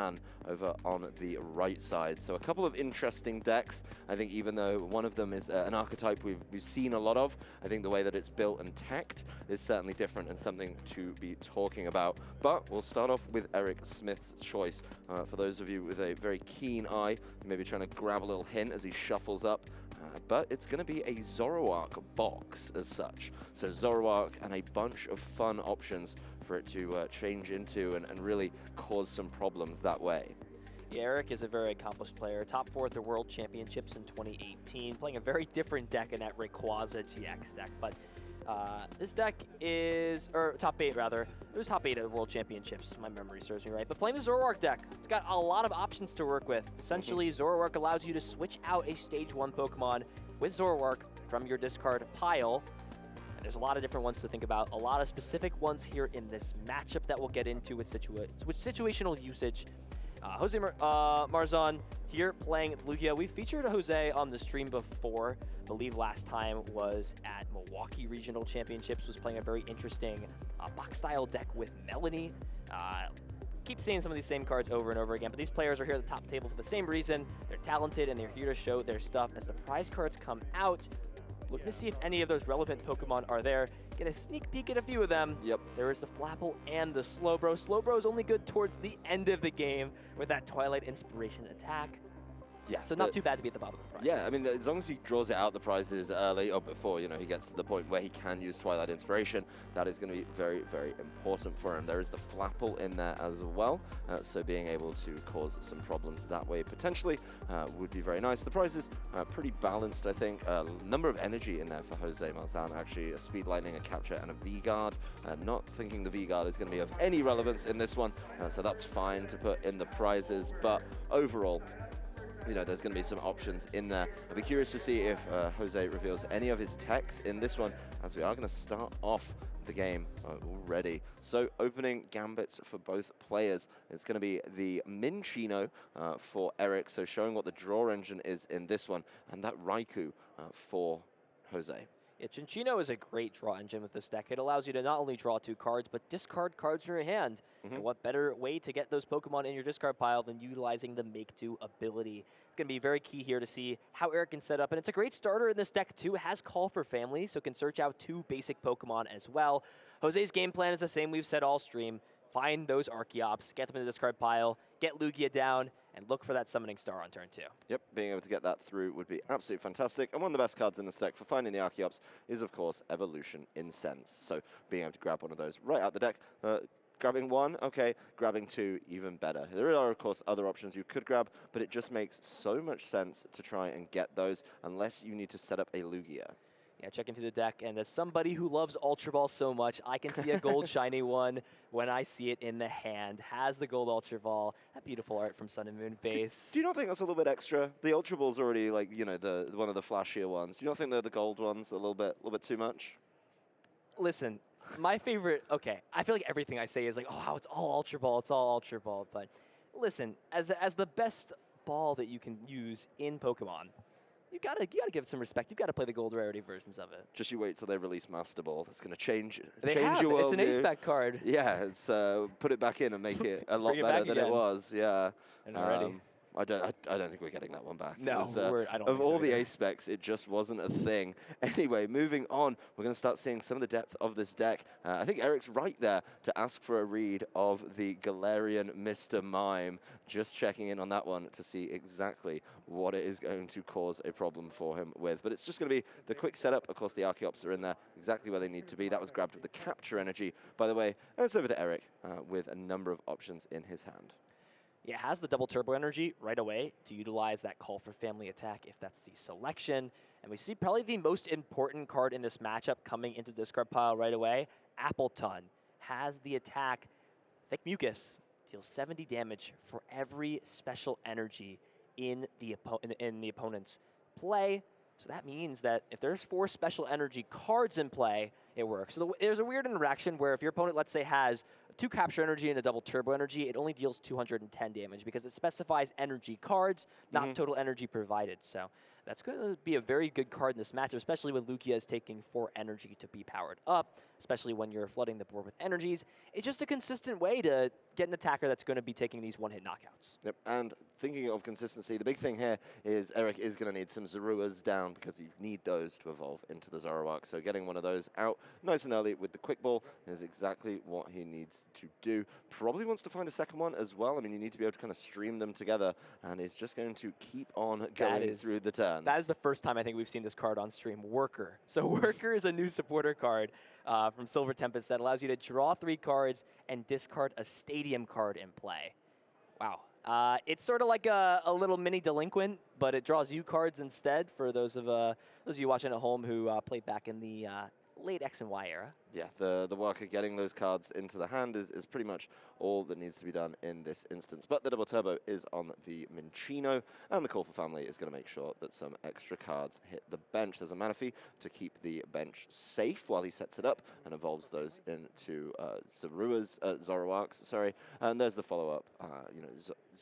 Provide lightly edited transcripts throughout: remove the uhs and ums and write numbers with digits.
Marzan over on the right side. So a couple of interesting decks. I think even though one of them is an archetype we've seen a lot of, I think the way that it's built and teched is certainly different and something to be talking about. But we'll start off with Eric Smith's choice. For those of you with a very keen eye, maybe trying to grab a little hint as he shuffles up. But it's going to be a Zoroark box as such. So Zoroark and a bunch of fun options for it to change into and really cause some problems that way. Yeah, Eric is a very accomplished player, top 4 at the World Championships in 2018, playing a very different deck in that Rayquaza GX deck. But this deck is, or top 8 rather, it was top 8 at the World Championships, my memory serves me right. But playing the Zoroark deck, it's got a lot of options to work with. Essentially, Zoroark allows you to switch out a Stage 1 Pokemon with Zoroark from your discard pile. And there's a lot of different ones to think about, a lot of specific ones here in this matchup that we'll get into with situational usage. Jose Marzan here playing Lugia. We've featured Jose on the stream before. I believe last time was at Milwaukee Regional Championships, was playing a very interesting box-style deck with Melanie. Keep seeing some of these same cards over and over again, but these players are here at the top table for the same reason. They're talented and they're here to show their stuff. As the prize cards come out, looking to see if any of those relevant Pokemon are there. Get a sneak peek at a few of them. Yep. There is the Flapple and the Slowbro. Slowbro is only good towards the end of the game with that Twilight Inspiration attack. Yeah, so not too bad to be at the bottom of the prizes. Yeah, I mean, as long as he draws it out the prizes early or before, you know, he gets to the point where he can use Twilight Inspiration, that is going to be very, very important for him. There is the Flapple in there as well, so being able to cause some problems that way potentially would be very nice. The prizes pretty balanced, I think. Number of energy in there for Jose Marzan, actually. A Speed Lightning, a Capture, and a V-Guard. Not thinking the V-Guard is going to be of any relevance in this one, so that's fine to put in the prizes, but overall, you know, there's going to be some options in there. I'll be curious to see if Jose reveals any of his techs in this one, as we are going to start off the game already. So opening gambits for both players. It's going to be the Minccino for Eric, so showing what the draw engine is in this one, and that Raikou for Jose. Yeah, Cinccino is a great draw engine with this deck. It allows you to not only draw 2 cards, but discard cards from your hand. And what better way to get those Pokemon in your discard pile than utilizing the Make-Do ability. It's going to be very key here to see how Eric can set up. And it's a great starter in this deck, too. It has Call for Family, so can search out 2 basic Pokemon as well. Jose's game plan is the same we've said all stream. Find those Archeops, get them in the discard pile, get Lugia down, and look for that Summoning Star on turn 2. Yep, being able to get that through would be absolutely fantastic. And one of the best cards in this deck for finding the Archeops is, of course, Evolution Incense. So being able to grab one of those right out the deck. Grabbing 1, okay. Grabbing 2, even better. There are, of course, other options you could grab, but it just makes so much sense to try and get those unless you need to set up a Lugia. Yeah, checking through the deck, and as somebody who loves Ultra Ball so much, I can see a gold shiny one when I see it in the hand. Has the gold Ultra Ball. That beautiful art from Sun and Moon base. Do you not think that's a little bit extra? The Ultra Ball's already, like, you know, one of the flashier ones. Do you not think they're the gold ones a little bit too much? Listen, my favorite, okay, I feel like everything I say is like, oh, it's all Ultra Ball, it's all Ultra Ball. But listen, as the best ball that you can use in Pokemon, you gotta give it some respect. You've got to play the gold rarity versions of it. Just you wait till they release Master Ball. That's going to change It's your world. an ace-back card. Yeah, it's put it back in and make it a lot better than it was. Yeah. And already. I don't think we're getting that one back. No, I don't. Of all the ace specs, it just wasn't a thing. Anyway, moving on, we're going to start seeing some of the depth of this deck. I think Eric's right there to ask for a read of the Galarian Mr. Mime. Just checking in on that one to see exactly what it is going to cause a problem for him with. But it's just going to be the quick setup. Of course, the Archeops are in there exactly where they need to be. That was grabbed with the Capture Energy, by the way. And it's over to Eric with a number of options in his hand. Yeah, it has the double turbo energy right away to utilize that Call for Family attack if that's the selection. And we see probably the most important card in this matchup coming into the discard pile right away. Appleton has the attack. Thick Mucus deals 70 damage for every special energy in the opponent's play. So that means that if there's 4 special energy cards in play, it works. So there's a weird interaction where if your opponent, let's say, has 2 capture energy and a double turbo energy, it only deals 210 damage because it specifies energy cards, not total energy provided. So That's going to be a very good card in this matchup, especially when Lugia is taking 4 energy to be powered up, especially when you're flooding the board with energies. It's just a consistent way to get an attacker that's going to be taking these one-hit knockouts. Yep, and thinking of consistency, the big thing here is Eric is going to need some Zoruas down because you need those to evolve into the Zoroark. So getting one of those out nice and early with the quick ball is exactly what he needs to do. Probably wants to find a second one as well. I mean, you need to be able to kind of stream them together, and is just going to keep on going through the turn. That is the first time I think we've seen this card on stream, Worker. So Worker is a new supporter card from Silver Tempest that allows you to draw 3 cards and discard a Stadium card in play. Wow. It's sort of like a little mini Delinquent, but it draws you cards instead for those of you watching at home who played back in the late X and Y era. Yeah, the Worker getting those cards into the hand is pretty much all that needs to be done in this instance. But the double turbo is on the Minccino, and the Call for Family is going to make sure that some extra cards hit the bench. There's a mana fee to keep the bench safe while he sets it up and evolves those into Zoroarks, sorry. And there's the follow-up,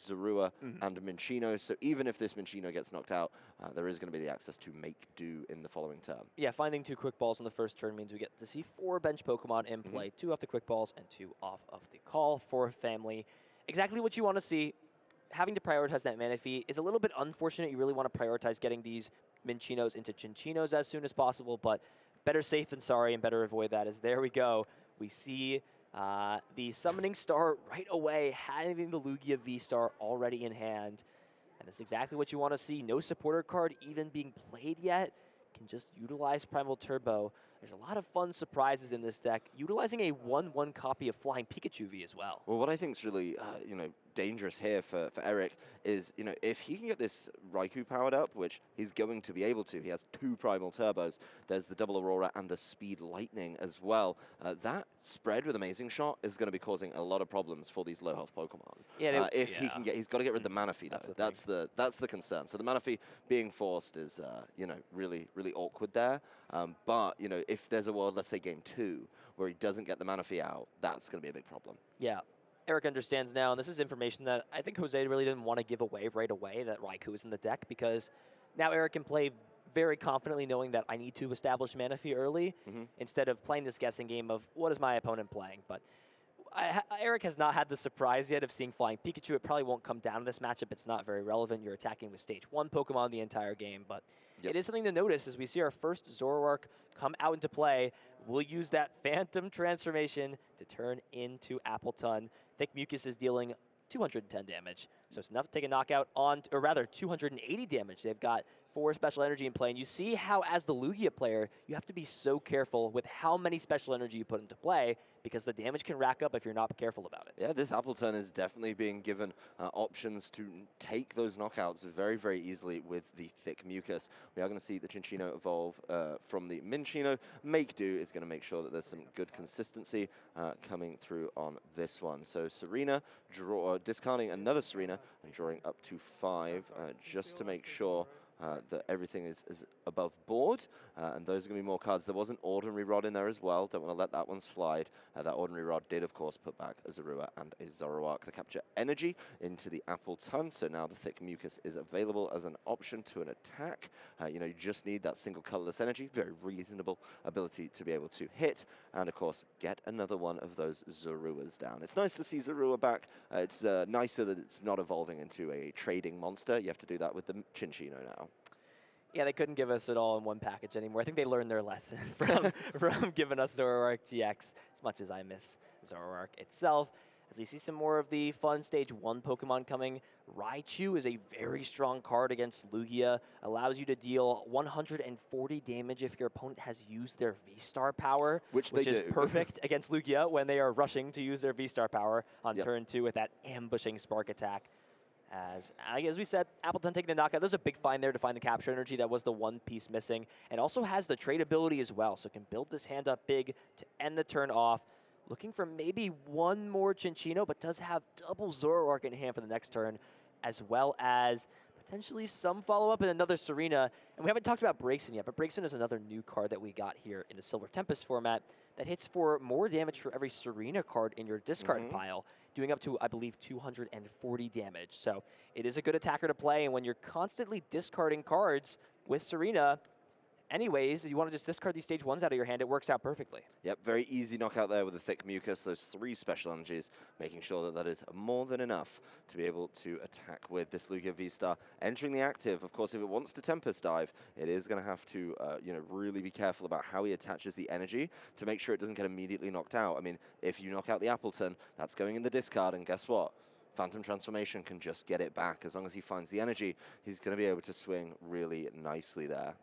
Zorua and Minccino. So even if this Minccino gets knocked out, there is going to be the access to make do in the following turn. Yeah, finding 2 quick balls on the first turn means we get to see 4 bench Pokemon in play, 2 off the quick balls and 2 off of the call for Family. Exactly what you want to see. Having to prioritize that mana fee is a little bit unfortunate. You really want to prioritize getting these Minchinos into Chinchinos as soon as possible, but better safe than sorry, and better avoid that as there we go. We see the Summoning Star right away, having the Lugia V-Star already in hand. And that's exactly what you want to see. No supporter card even being played yet. Can just utilize Primal Turbo. There's a lot of fun surprises in this deck, utilizing a 1/1 copy of Flying Pikachu V as well. Well, what I think is really, dangerous here for Eric is, if he can get this Raikou powered up, which he's going to be able to, he has 2 Primal Turbos, there's the Double Aurora and the Speed Lightning as well. That spread with Amazing Shot is going to be causing a lot of problems for these low health Pokemon. Yeah, he can he's got to get rid of the mana fee though. That's the concern. So the mana fee being forced is, really, really awkward there. But, if there's a world, let's say game 2, where he doesn't get the mana fee out, that's going to be a big problem. Yeah. Eric understands now, and this is information that I think Jose really didn't want to give away right away, that Raikou is in the deck, because now Eric can play very confidently knowing that I need to establish mana fee early, instead of playing this guessing game of what is my opponent playing. But Eric has not had the surprise yet of seeing Flying Pikachu. It probably won't come down to this matchup. It's not very relevant. You're attacking with Stage 1 Pokemon the entire game, but it is something to notice as we see our first Zoroark come out into play. We'll use that Phantom transformation to turn into Appleton. Thick Mucus is dealing 210 damage, so it's enough to take a knockout on, or rather 280 damage. They've got 4 special energy in play, and you see how as the Lugia player, you have to be so careful with how many special energy you put into play, because the damage can rack up if you're not careful about it. Yeah, this Appleton is definitely being given options to take those knockouts very, very easily with the Thick Mucus. We are going to see the Chinchino evolve from the Minccino. Make Do is going to make sure that there's some good consistency coming through on this one. So Serena, discarding another Serena and drawing up to 5 just to make sure that everything is above board, and those are going to be more cards. There was an Ordinary Rod in there as well. Don't want to let that one slide. That Ordinary Rod did, of course, put back a Zorua and a Zoroark to capture energy into the Appleton. So now the Thick Mucus is available as an option to an attack. You just need that single colorless energy, very reasonable ability to be able to hit, and of course, get another one of those Zoruas down. It's nice to see Zorua back. It's nicer that it's not evolving into a trading monster. You have to do that with the Chinchino now. Yeah, they couldn't give us it all in one package anymore. I think they learned their lesson from giving us Zoroark GX, as much as I miss Zoroark itself. As we see some more of the fun Stage 1 Pokemon coming, Raichu is a very strong card against Lugia. Allows you to deal 140 damage if your opponent has used their V-Star power, which is perfect against Lugia when they are rushing to use their V-Star power on turn 2 with that ambushing Spark attack. As we said, Appleton taking the knockout. There's a big find there to find the capture energy. That was the one piece missing. And also has the trade ability as well, so can build this hand up big to end the turn off. Looking for maybe one more Chinchino, but does have double Zoroark in hand for the next turn, as well as potentially some follow-up and another Serena. And we haven't talked about Braixen yet, but Braixen is another new card that we got here in the Silver Tempest format that hits for more damage for every Serena card in your discard pile. doing up to, I believe, 240 damage. So it is a good attacker to play, and when you're constantly discarding cards with Serena, anyways, you want to just discard these stage 1s out of your hand, it works out perfectly. Yep, very easy knockout there with the thick mucus, those 3 special energies, making sure that that is more than enough to be able to attack with this Lugia V-Star. Entering the active, of course, if it wants to Tempest Dive, it is going to have to really be careful about how he attaches the energy to make sure it doesn't get immediately knocked out. I mean, if you knock out the Appleton, that's going in the discard, and guess what? Phantom Transformation can just get it back. As long as he finds the energy, he's going to be able to swing really nicely there.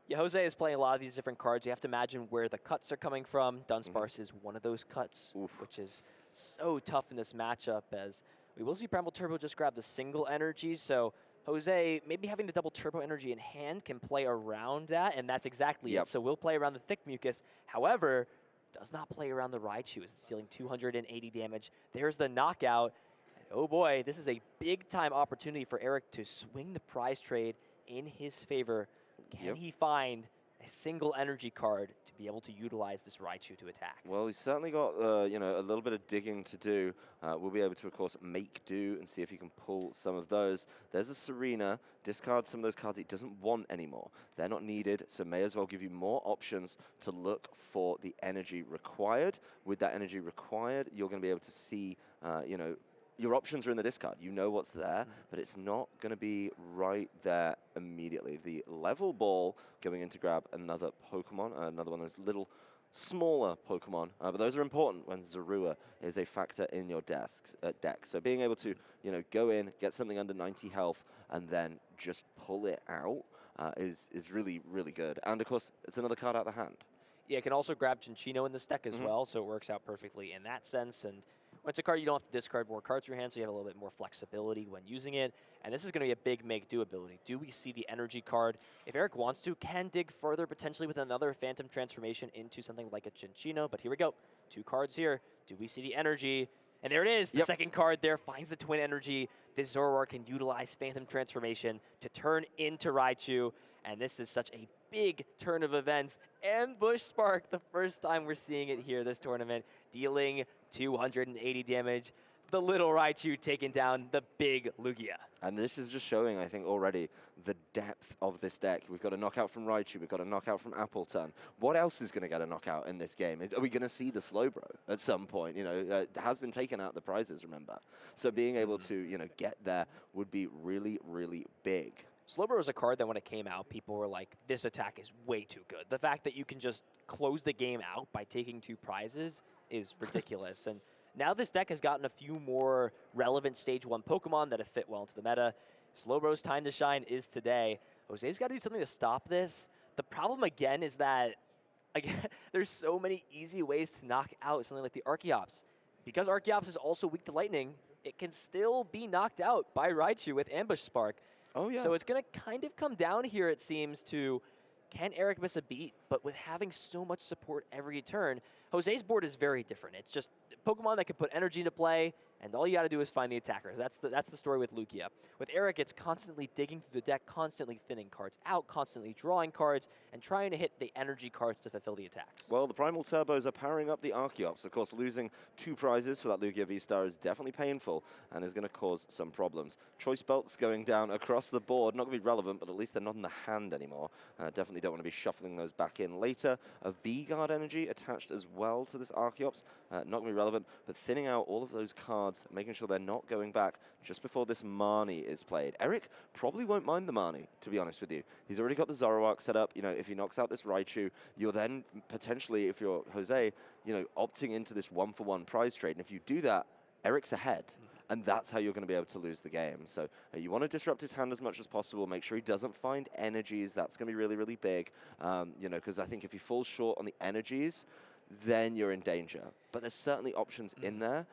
Yeah, Jose is playing a lot of these different cards. You have to imagine where the cuts are coming from. Dunsparce is one of those cuts, which is so tough in this matchup, as we will see Primal Turbo just grab the single energy. So Jose, maybe having the double Turbo energy in hand can play around that, and that's exactly it. So we'll play around the thick mucus. However, does not play around the Raichu, as it's dealing 280 damage. There's the knockout. And oh boy, this is a big-time opportunity for Eric to swing the prize trade in his favor. Can he find a single energy card to be able to utilize this Raichu to attack? Well, he's certainly got a little bit of digging to do. We'll be able to, of course, make do and see if he can pull some of those. There's a Serena. Discard some of those cards he doesn't want anymore. They're not needed, so may as well give you more options to look for the energy required. With that energy required, you're going to be able to see, your options are in the discard. You know what's there, but it's not going to be right there immediately. The level ball going in to grab another Pokemon, another one of those little smaller Pokemon, but those are important when Zorua is a factor in your deck. So being able to go in, get something under 90 health, and then just pull it out is really, really good. And of course, it's another card out of the hand. Yeah, it can also grab Cinccino in this deck as well, so it works out perfectly in that sense. And when it's a card, you don't have to discard more cards from your hand, so you have a little bit more flexibility when using it. And this is going to be a big make-do ability. Do we see the energy card? If Eric wants to, can dig further, potentially with another Phantom Transformation into something like a Cinccino. But here we go. 2 cards here. Do we see the energy? And there it is. The second card there finds the twin energy. This Zoroark can utilize Phantom Transformation to turn into Raichu. And this is such a big turn of events. Ambush Spark, the first time we're seeing it here this tournament, dealing 280 damage. The little Raichu taking down the big Lugia. And this is just showing, I think, already the depth of this deck. We've got a knockout from Raichu. We've got a knockout from Appleton. What else is going to get a knockout in this game? Are we going to see the Slowbro at some point? It has been taken out the prizes, remember. So being able to, get there would be really, really big. Slowbro was a card that when it came out, people were like, this attack is way too good. The fact that you can just close the game out by taking 2 prizes is ridiculous. And now this deck has gotten a few more relevant Stage 1 Pokemon that have fit well into the meta. Slowbro's time to shine is today. Jose's got to do something to stop this. The problem, again, is that there's so many easy ways to knock out something like the Archeops. Because Archeops is also weak to Lightning, it can still be knocked out by Raichu with Ambush Spark. Oh, yeah. So it's going to kind of come down here, it seems, to can Eric miss a beat? But with having so much support every turn, Jose's board is very different. It's just Pokemon that can put energy into play, and all you got to do is find the attackers. That's the story with Lugia. With Eric, it's constantly digging through the deck, constantly thinning cards out, constantly drawing cards, and trying to hit the energy cards to fulfill the attacks. Well, the Primal Turbos are powering up the Archeops. Of course, losing 2 prizes for that Lugia V-Star is definitely painful and is going to cause some problems. Choice Belts going down across the board. Not going to be relevant, but at least they're not in the hand anymore. Definitely don't want to be shuffling those back in later. A V-Guard energy attached as well to this Archeops. Not going to be relevant, but thinning out all of those cards, making sure they're not going back just before this Marnie is played. Eric probably won't mind the Marnie, to be honest with you. He's already got the Zoroark set up. If he knocks out this Raichu, you're then potentially, if you're Jose, opting into this 1-for-1 prize trade. And if you do that, Eric's ahead. And that's how you're going to be able to lose the game. So you want to disrupt his hand as much as possible. Make sure he doesn't find energies. That's going to be really, really big. Because I think if he falls short on the energies, then you're in danger. But there's certainly options in there.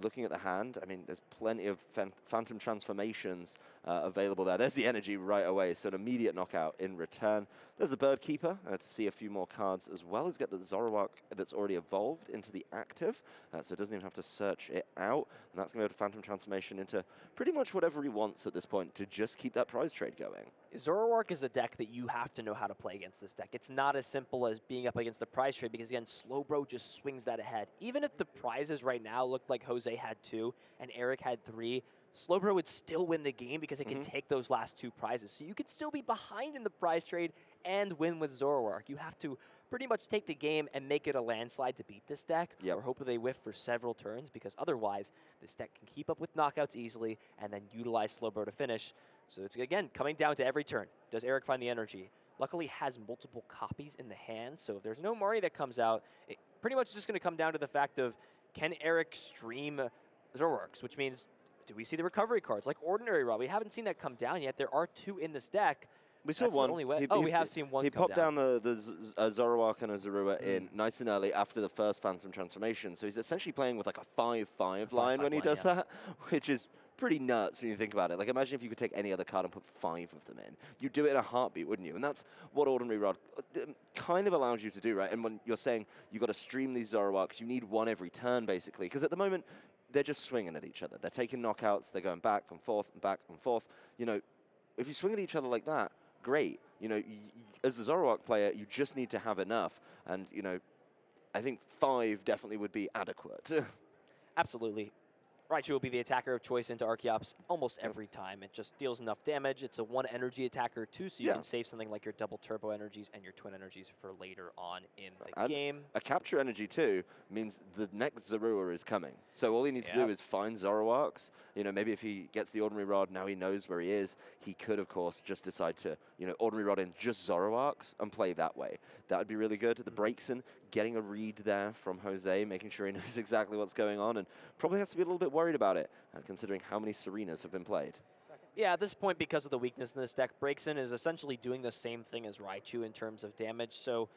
Looking at the hand, I mean, there's plenty of Phantom Transformations available there. There's the energy right away, so an immediate knockout in return. There's the Bird Keeper to see a few more cards, as well as get the Zoroark that's already evolved into the active, so it doesn't even have to search it out. And that's going to be able to Phantom Transformation into pretty much whatever he wants at this point to just keep that prize trade going. Zoroark is a deck that you have to know how to play against this deck. It's not as simple as being up against the prize trade because, again, Slowbro just swings that ahead. Even if the prizes right now looked like Jose had 2 and Eric had 3, Slowbro would still win the game because it can take those last 2 prizes. So you could still be behind in the prize trade and win with Zoroark. You have to pretty much take the game and make it a landslide to beat this deck, or hope they whiff for several turns, because otherwise this deck can keep up with knockouts easily and then utilize Slowbro to finish. So it's, again, coming down to every turn. Does Eric find the energy? Luckily has multiple copies in the hand, so if there's no Mari that comes out, it pretty much is just going to come down to the fact of, can Eric stream Zoroarks, which means, do we see the recovery cards like Ordinary Rod? We haven't seen that come down yet. There are 2 in this deck. We saw That's one. The only way. We have seen one. He come popped down the Zoroark and a Zorua in nice and early after the first Phantom transformation. So he's essentially playing with like a 5/5 line when he does that, which is pretty nuts when you think about it. Like, imagine if you could take any other card and put 5 of them in. You'd do it in a heartbeat, wouldn't you? And that's what Ordinary Rod kind of allows you to do, right? And when you're saying you've got to stream these Zoroarks, you need one every turn, basically. Because at the moment, they're just swinging at each other. They're taking knockouts. They're going back and forth and back and forth. You know, if you swing at each other like that, great. You know, as the Zoroark player, you just need to have enough. And, you know, I think 5 definitely would be adequate. Absolutely. Raichu will be the attacker of choice into Archeops almost every time. It just deals enough damage. It's a 1 energy attacker too, so you can save something like your double turbo energies and your twin energies for later on in the game. A capture energy too means the next Zorua is coming. So all he needs to do is find Zoroarks. You know, maybe if he gets the Ordinary Rod, now he knows where he is. He could, of course, just decide to, you know, Ordinary Rod in just Zoroarks and play that way. That would be really good. The Breakson, getting a read there from Jose, making sure he knows exactly what's going on, and probably has to be a little bit worried about it, considering how many Serenas have been played. Yeah, at this point, because of the weakness in this deck, Breakson is essentially doing the same thing as Raichu in terms of damage, so,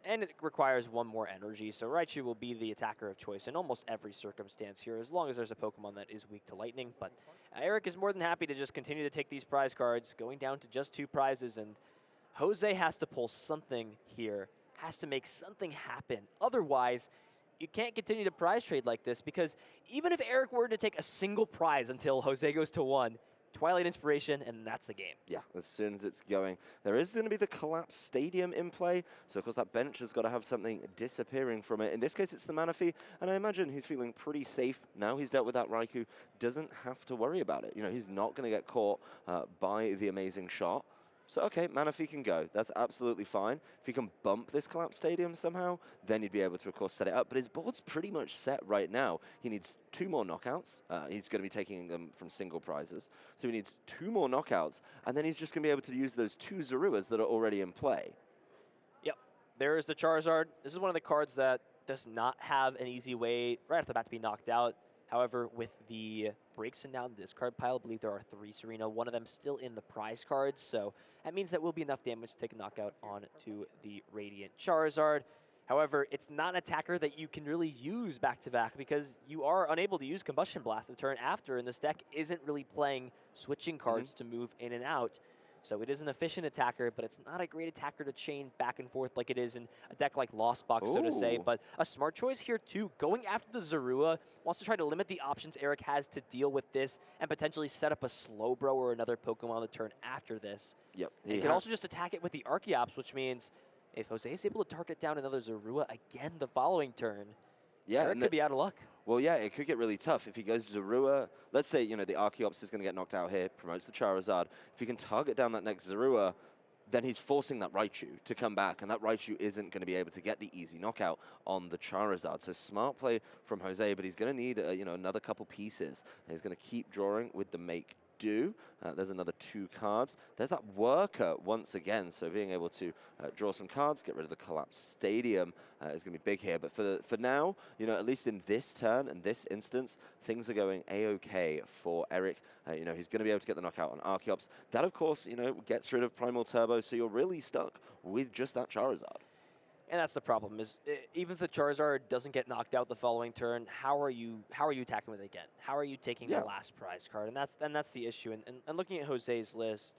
and it requires 1 more energy, so Raichu will be the attacker of choice in almost every circumstance here, as long as there's a Pokemon that is weak to lightning. But Eric is more than happy to just continue to take these prize cards, going down to just 2 prizes, and Jose has to pull something here, has to make something happen. Otherwise, you can't continue to prize trade like this, because even if Eric were to take a single prize until Jose goes to 1, Twilight Inspiration, and that's the game. Yeah, as soon as it's going. There is going to be the collapsed stadium in play, so of course that bench has got to have something disappearing from it. In this case, it's the Manaphy, and I imagine he's feeling pretty safe now. He's dealt with that Raikou, doesn't have to worry about it. You know, he's not going to get caught by the amazing shot. So, okay, Manaphy can go. That's absolutely fine. If he can bump this collapsed stadium somehow, then he'd be able to, of course, set it up. But his board's pretty much set right now. He needs 2 more knockouts. He's going to be taking them from single prizes. So he needs 2 more knockouts, and then he's just going to be able to use those 2 Zoruas that are already in play. Yep, there is the Charizard. This is one of the cards that does not have an easy way right off the bat to be knocked out. However, with the Breakson down the discard pile, I believe there are 3 Serena, one of them still in the prize cards, so that means that will be enough damage to take a knockout onto the Radiant Charizard. However, it's not an attacker that you can really use back-to-back because you are unable to use Combustion Blast the turn after, and this deck isn't really playing switching cards to move in and out. So it is an efficient attacker, but it's not a great attacker to chain back and forth like it is in a deck like Lost Box, so to say. But a smart choice here, too. Going after the Zorua, wants to try to limit the options Eric has to deal with this and potentially set up a Slowbro or another Pokemon on the turn after this. Yep. He can also just attack it with the Archeops, which means if Jose is able to target down another Zorua again the following turn, Eric could be out of luck. Well, yeah, it could get really tough. If he goes Zorua, let's say, you know, the Archeops is going to get knocked out here, promotes the Charizard. If he can target down that next Zorua, then he's forcing that Raichu to come back, and that Raichu isn't going to be able to get the easy knockout on the Charizard. So smart play from Jose, but he's going to need, you know, another couple pieces. And he's going to keep drawing with the Make Do. There's another 2 cards. There's that Worker once again, so being able to draw some cards, get rid of the Collapsed Stadium is going to be big here. But for now, you know, at least in this turn and this instance, things are going A-OK for Eric. You know, he's going to be able to get the knockout on Archeops. That, of course, you know, gets rid of Primal Turbo, so you're really stuck with just that Charizard. And that's the problem, is even if the Charizard doesn't get knocked out the following turn, how are you attacking with it again? How are you taking the last prize card? And that's the issue. And looking at Jose's list,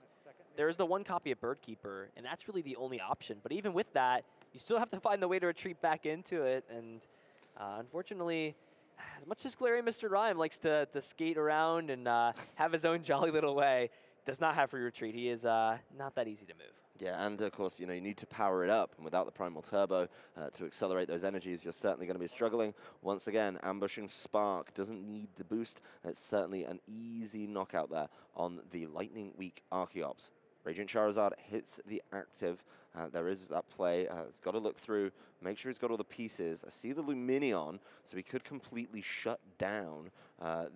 there is the 1 copy of Birdkeeper, and that's really the only option. But even with that, you still have to find the way to retreat back into it. And unfortunately, as much as Glary Mr. Rhyme likes to skate around and have his own jolly little way, does not have free retreat. He is not that easy to move. Yeah, and of course, you need to power it up, and without the Primal Turbo to accelerate those energies, you're certainly going to be struggling. Once again, Ambushing Spark doesn't need the boost. It's certainly an easy knockout there on the Lightning Weak Archeops. Radiant Charizard hits the active. There is that play. It's got to look through, make sure he's got all the pieces. I see the Luminion, so he could completely shut down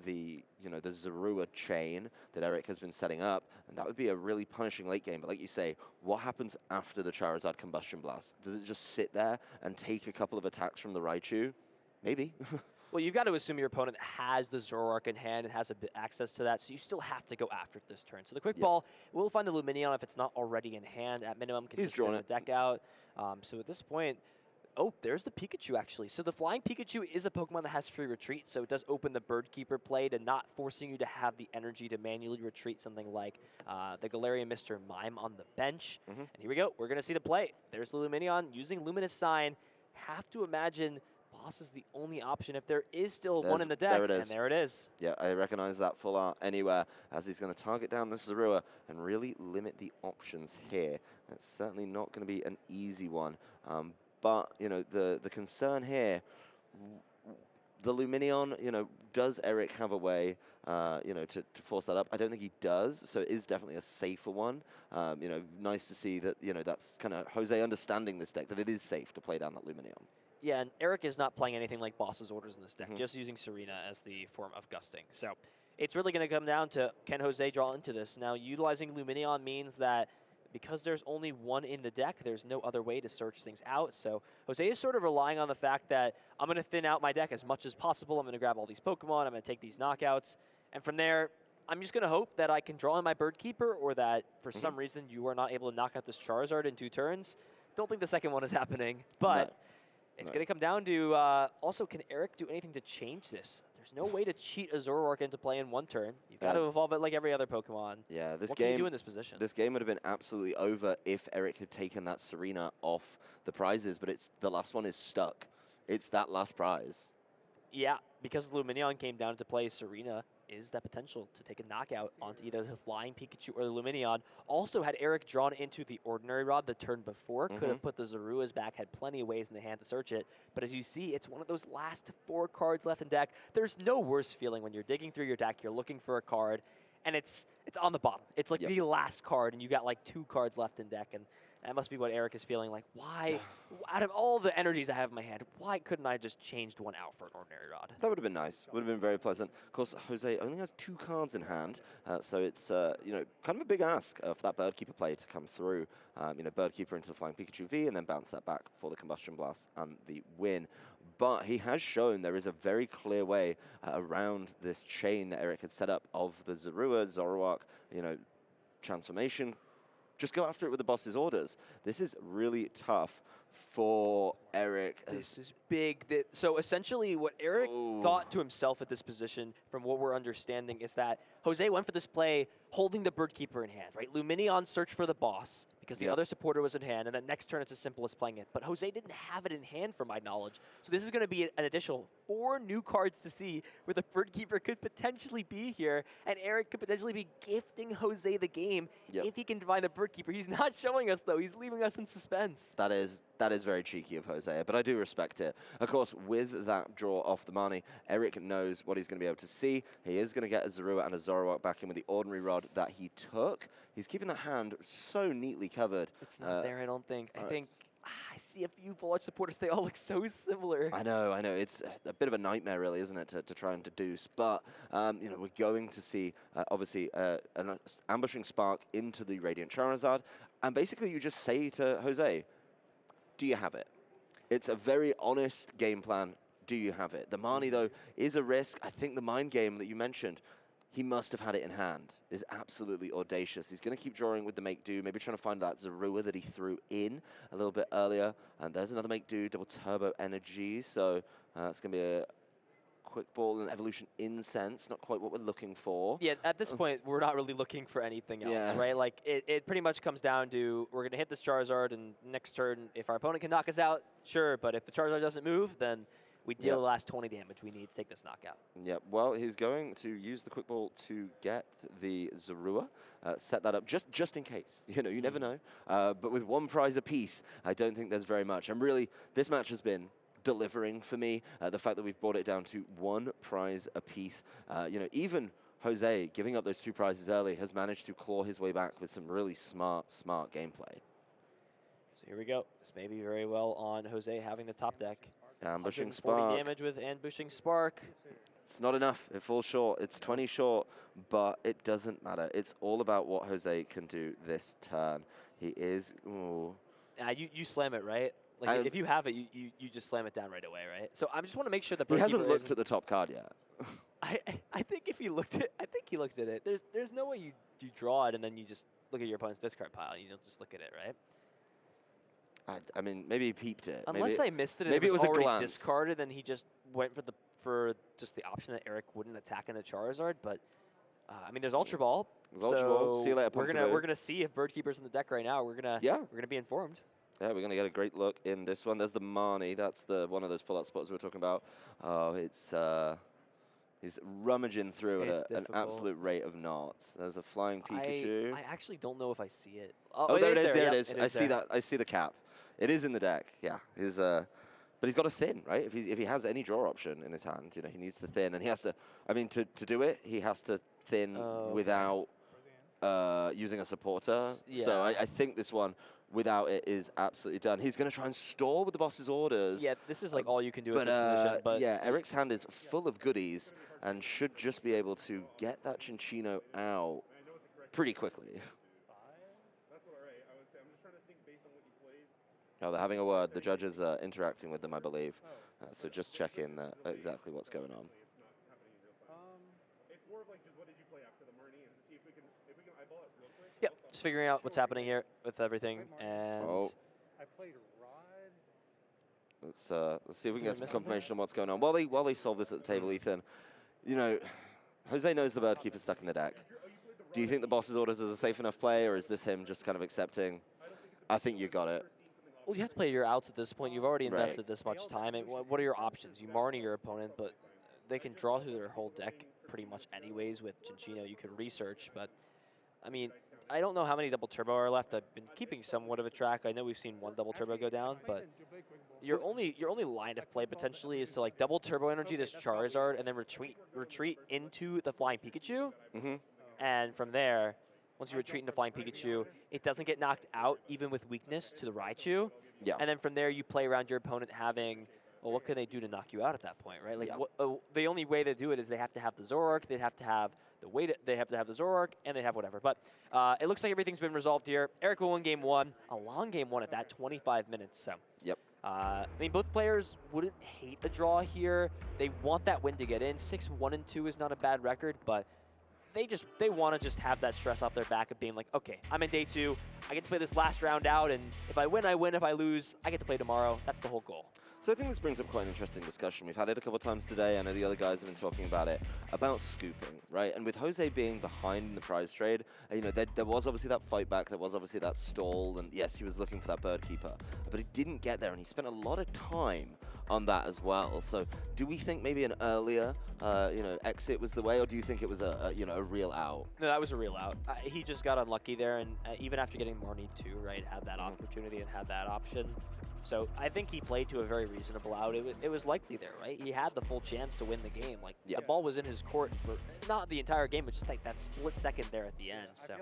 the Zorua chain that Eric has been setting up, and that would be a really punishing late game. But like you say, what happens after the Charizard Combustion Blast? Does it just sit there and take a couple of attacks from the Raichu? Maybe. Well, you've got to assume your opponent has the Zoroark in hand and has a bit access to that, so you still have to go after it this turn. So the quick ball will find the Luminion if it's not already in hand. At minimum, can just the deck out. So at this point, oh, there's the Pikachu, actually. So the Flying Pikachu is a Pokemon that has free retreat, so it does open the Bird Keeper play to not forcing you to have the energy to manually retreat something like the Galarian Mr. Mime on the bench. And here we go. We're going to see the play. There's the Luminion using Luminous Sign. Have to imagine Boss is the only option if there is still one in the deck. And there it is. Yeah, I recognize that full art anywhere, as he's going to target down this Zorua and really limit the options here. That's certainly not going to be an easy one. But, the concern here, the Luminion, does Eric have a way, to force that up? I don't think he does, so it is definitely a safer one. Nice to see that, that's kind of Jose understanding this deck, that it is safe to play down that Luminion. Yeah, and Eric is not playing anything like Boss's Orders in this deck, just using Serena as the form of gusting. So it's really going to come down to, can Jose draw into this? Now, utilizing Luminion means that because there's only one in the deck, there's no other way to search things out. So Jose is sort of relying on the fact that I'm going to thin out my deck as much as possible. I'm going to grab all these Pokemon. I'm going to take these knockouts. And from there, I'm just going to hope that I can draw in my Bird Keeper, or that for some reason you are not able to knock out this Charizard in 2 turns. Don't think the second one is happening, but... No. It's going to come down to, also, can Eric do anything to change this? There's no way to cheat a Zoroark into play in 1 turn. You've got to evolve it like every other Pokemon. Yeah, what can you do in this position? This game would have been absolutely over if Eric had taken that Serena off the prizes, but the last one is stuck. It's that last prize. Yeah, because Luminion came down to play, Serena is that potential to take a knockout onto either the Flying Pikachu or the Luminion. Also, had Eric drawn into the Ordinary Rod the turn before, could have put the Zoruas back, had plenty of ways in the hand to search it. But as you see, it's one of those last 4 cards left in deck. There's no worse feeling when you're digging through your deck, you're looking for a card, and it's on the bottom. It's like the last card, and you got like 2 cards left in deck, and that must be what Eric is feeling like. Why, out of all the energies I have in my hand, why couldn't I just changed one out for an Ordinary Rod? That would have been nice. Would have been very pleasant. Of course, Jose only has 2 cards in hand, so it's kind of a big ask for that Bird Keeper play to come through. Bird Keeper into the Flying Pikachu V, and then bounce that back for the Combustion Blast and the win. But he has shown there is a very clear way around this chain that Eric had set up of the Zorua, Zoroark, transformation. Just go after it with the boss's orders. This is really tough for Eric. This is big. So essentially what Eric thought to himself at this position, from what we're understanding, is that Jose went for this play holding the Bird Keeper in hand, right? Luminion searched for the boss because the other supporter was in hand, and then next turn it's as simple as playing it. But Jose didn't have it in hand, from my knowledge. So this is going to be an additional 4 new cards to see where the Bird Keeper could potentially be here, and Eric could potentially be gifting Jose the game if he can find the Bird Keeper. He's not showing us, though. He's leaving us in suspense. That is very cheeky of Jose, but I do respect it. Of course, with that draw off the money, Eric knows what he's going to be able to see. He is going to get a Zorua and a Zoroark back in with the Ordinary Rod that he took. He's keeping the hand so neatly covered. It's not there, I don't think. I think I see a few Full Arch supporters. They all look so similar. I know. It's a bit of a nightmare, really, isn't it, to try and deduce. But, we're going to see, obviously, an Ambushing Spark into the Radiant Charizard. And basically, you just say to Jose, do you have it? It's a very honest game plan. Do you have it? The Marnie, though, is a risk. I think the mind game that you mentioned, he must have had it in hand, is absolutely audacious. He's going to keep drawing with the Make Do, maybe trying to find that Zorua that he threw in a little bit earlier. And there's another Make Do, double turbo energy. So it's going to be a quick ball and evolution incense, not quite what we're looking for. Yeah, at this point, we're not really looking for anything else, right? Like, it pretty much comes down to, we're going to hit this Charizard, and next turn, if our opponent can knock us out, sure. But if the Charizard doesn't move, then We deal the last 20 damage we need to take this knockout. Yep, well, he's going to use the quick ball to get the Zorua, set that up just in case. You know, you never know. But with one prize apiece, I don't think there's very much. And really, this match has been delivering for me. The fact that we've brought it down to one prize apiece. You know, even Jose, giving up those 2 prizes early, has managed to claw his way back with some really smart gameplay. So here we go. This may be very well on Jose having the top deck. Ambushing 40 Spark. damage with Ambushing Spark. It's not enough. It falls short. It's 20 short, but it doesn't matter. It's all about what Jose can do this turn. He is... Ooh. You slam it, right? Like if you have it, you just slam it down right away, right? So I just want to make sure that he hasn't looked at the top card yet. I think if he looked at he looked at it. There's no way you draw it and then you just look at your opponent's discard pile. You don't just look at it, right? I mean, maybe he peeped it. Unless I missed it and maybe it was a already glance. discarded and he just went for just the option that Eric wouldn't attack in the Charizard. But I mean, there's Ultra Ball. There's Ultra Ball. See you later, we're gonna see if Birdkeeper's in the deck right now. We're gonna be informed. Yeah, we're gonna get a great look in this one. There's the Marnie. That's the one of those pull-out spots we were talking about. Oh, it's he's rummaging through at an absolute rate of knots. There's a flying Pikachu. I actually don't know if I see it. Oh, there it is. There it is. I see that. I see the cap. It is in the deck. Yeah, but he's got a thin, right? If he has any draw option in his hand, you know, he needs to thin, and he has to. I mean, to do it, he has to thin without using a supporter. Yeah. So I think this one, without it, is absolutely done. He's going to try and stall with the boss's orders. Yeah, this is like all you can do in this position. But yeah, Eric's hand is full of goodies and should just be able to get that Chinchino out pretty quickly. Oh, they're having a word. The judges are interacting with them, I believe. So just check in exactly what's going on. It's more of like just what did you play after the Marnie and to see if we can eyeball it real quick. Yep, just figuring out what's happening here with everything. And I played Rod. Let's see if we can get some confirmation on what's going on. While they solve this at the table, Ethan, you know, Jose knows the Birdkeeper's stuck in the deck. Do you think the boss's orders is a safe enough play, or is this him just kind of accepting? I think you got it. Well, you have to play your outs at this point. You've already invested this much time. And what are your options? You Marnie your opponent, but they can draw through their whole deck pretty much anyways with Chinchino. You could research, but I mean, I don't know how many double turbo are left. I've been keeping somewhat of a track. I know we've seen one double turbo go down, but your only line of play potentially is to like double turbo energy this Charizard and then retreat into the flying Pikachu. And from there, once you retreat into Flying Pikachu, it doesn't get knocked out, even with weakness to the Raichu. Yeah. And then from there, you play around your opponent having, well, what can they do to knock you out at that point, right? Like, the only way to do it is they have to have the Zoroark, they'd have to have the they have to have the Zoroark, and they have whatever. But it looks like everything's been resolved here. Eric will win game 1, a long game 1 at that, 25 minutes. So. Yep. I mean, both players wouldn't hate a draw here. They want that win to get in. 6-1-2 is not a bad record, but they want to just have that stress off their back of being like, okay, I'm in day 2. I get to play this last round out, and if I win, I win. If I lose, I get to play tomorrow. That's the whole goal. So I think this brings up quite an interesting discussion. We've had it a couple of times today. I know the other guys have been talking about it, about scooping, right? And with Jose being behind in the prize trade, you know, there was obviously that fight back, there was obviously that stall, and yes, he was looking for that Birdkeeper, but he didn't get there, and he spent a lot of time on that as well. So do we think maybe an earlier, you know, exit was the way, or do you think it was a real out? No, that was a real out. He just got unlucky there, and even after getting Marnie too, right, had that opportunity and had that option. So I think he played to a very reasonable out. It was likely there, right? He had the full chance to win the game. Like, the ball was in his court for not the entire game, but just like that split second there at the end. So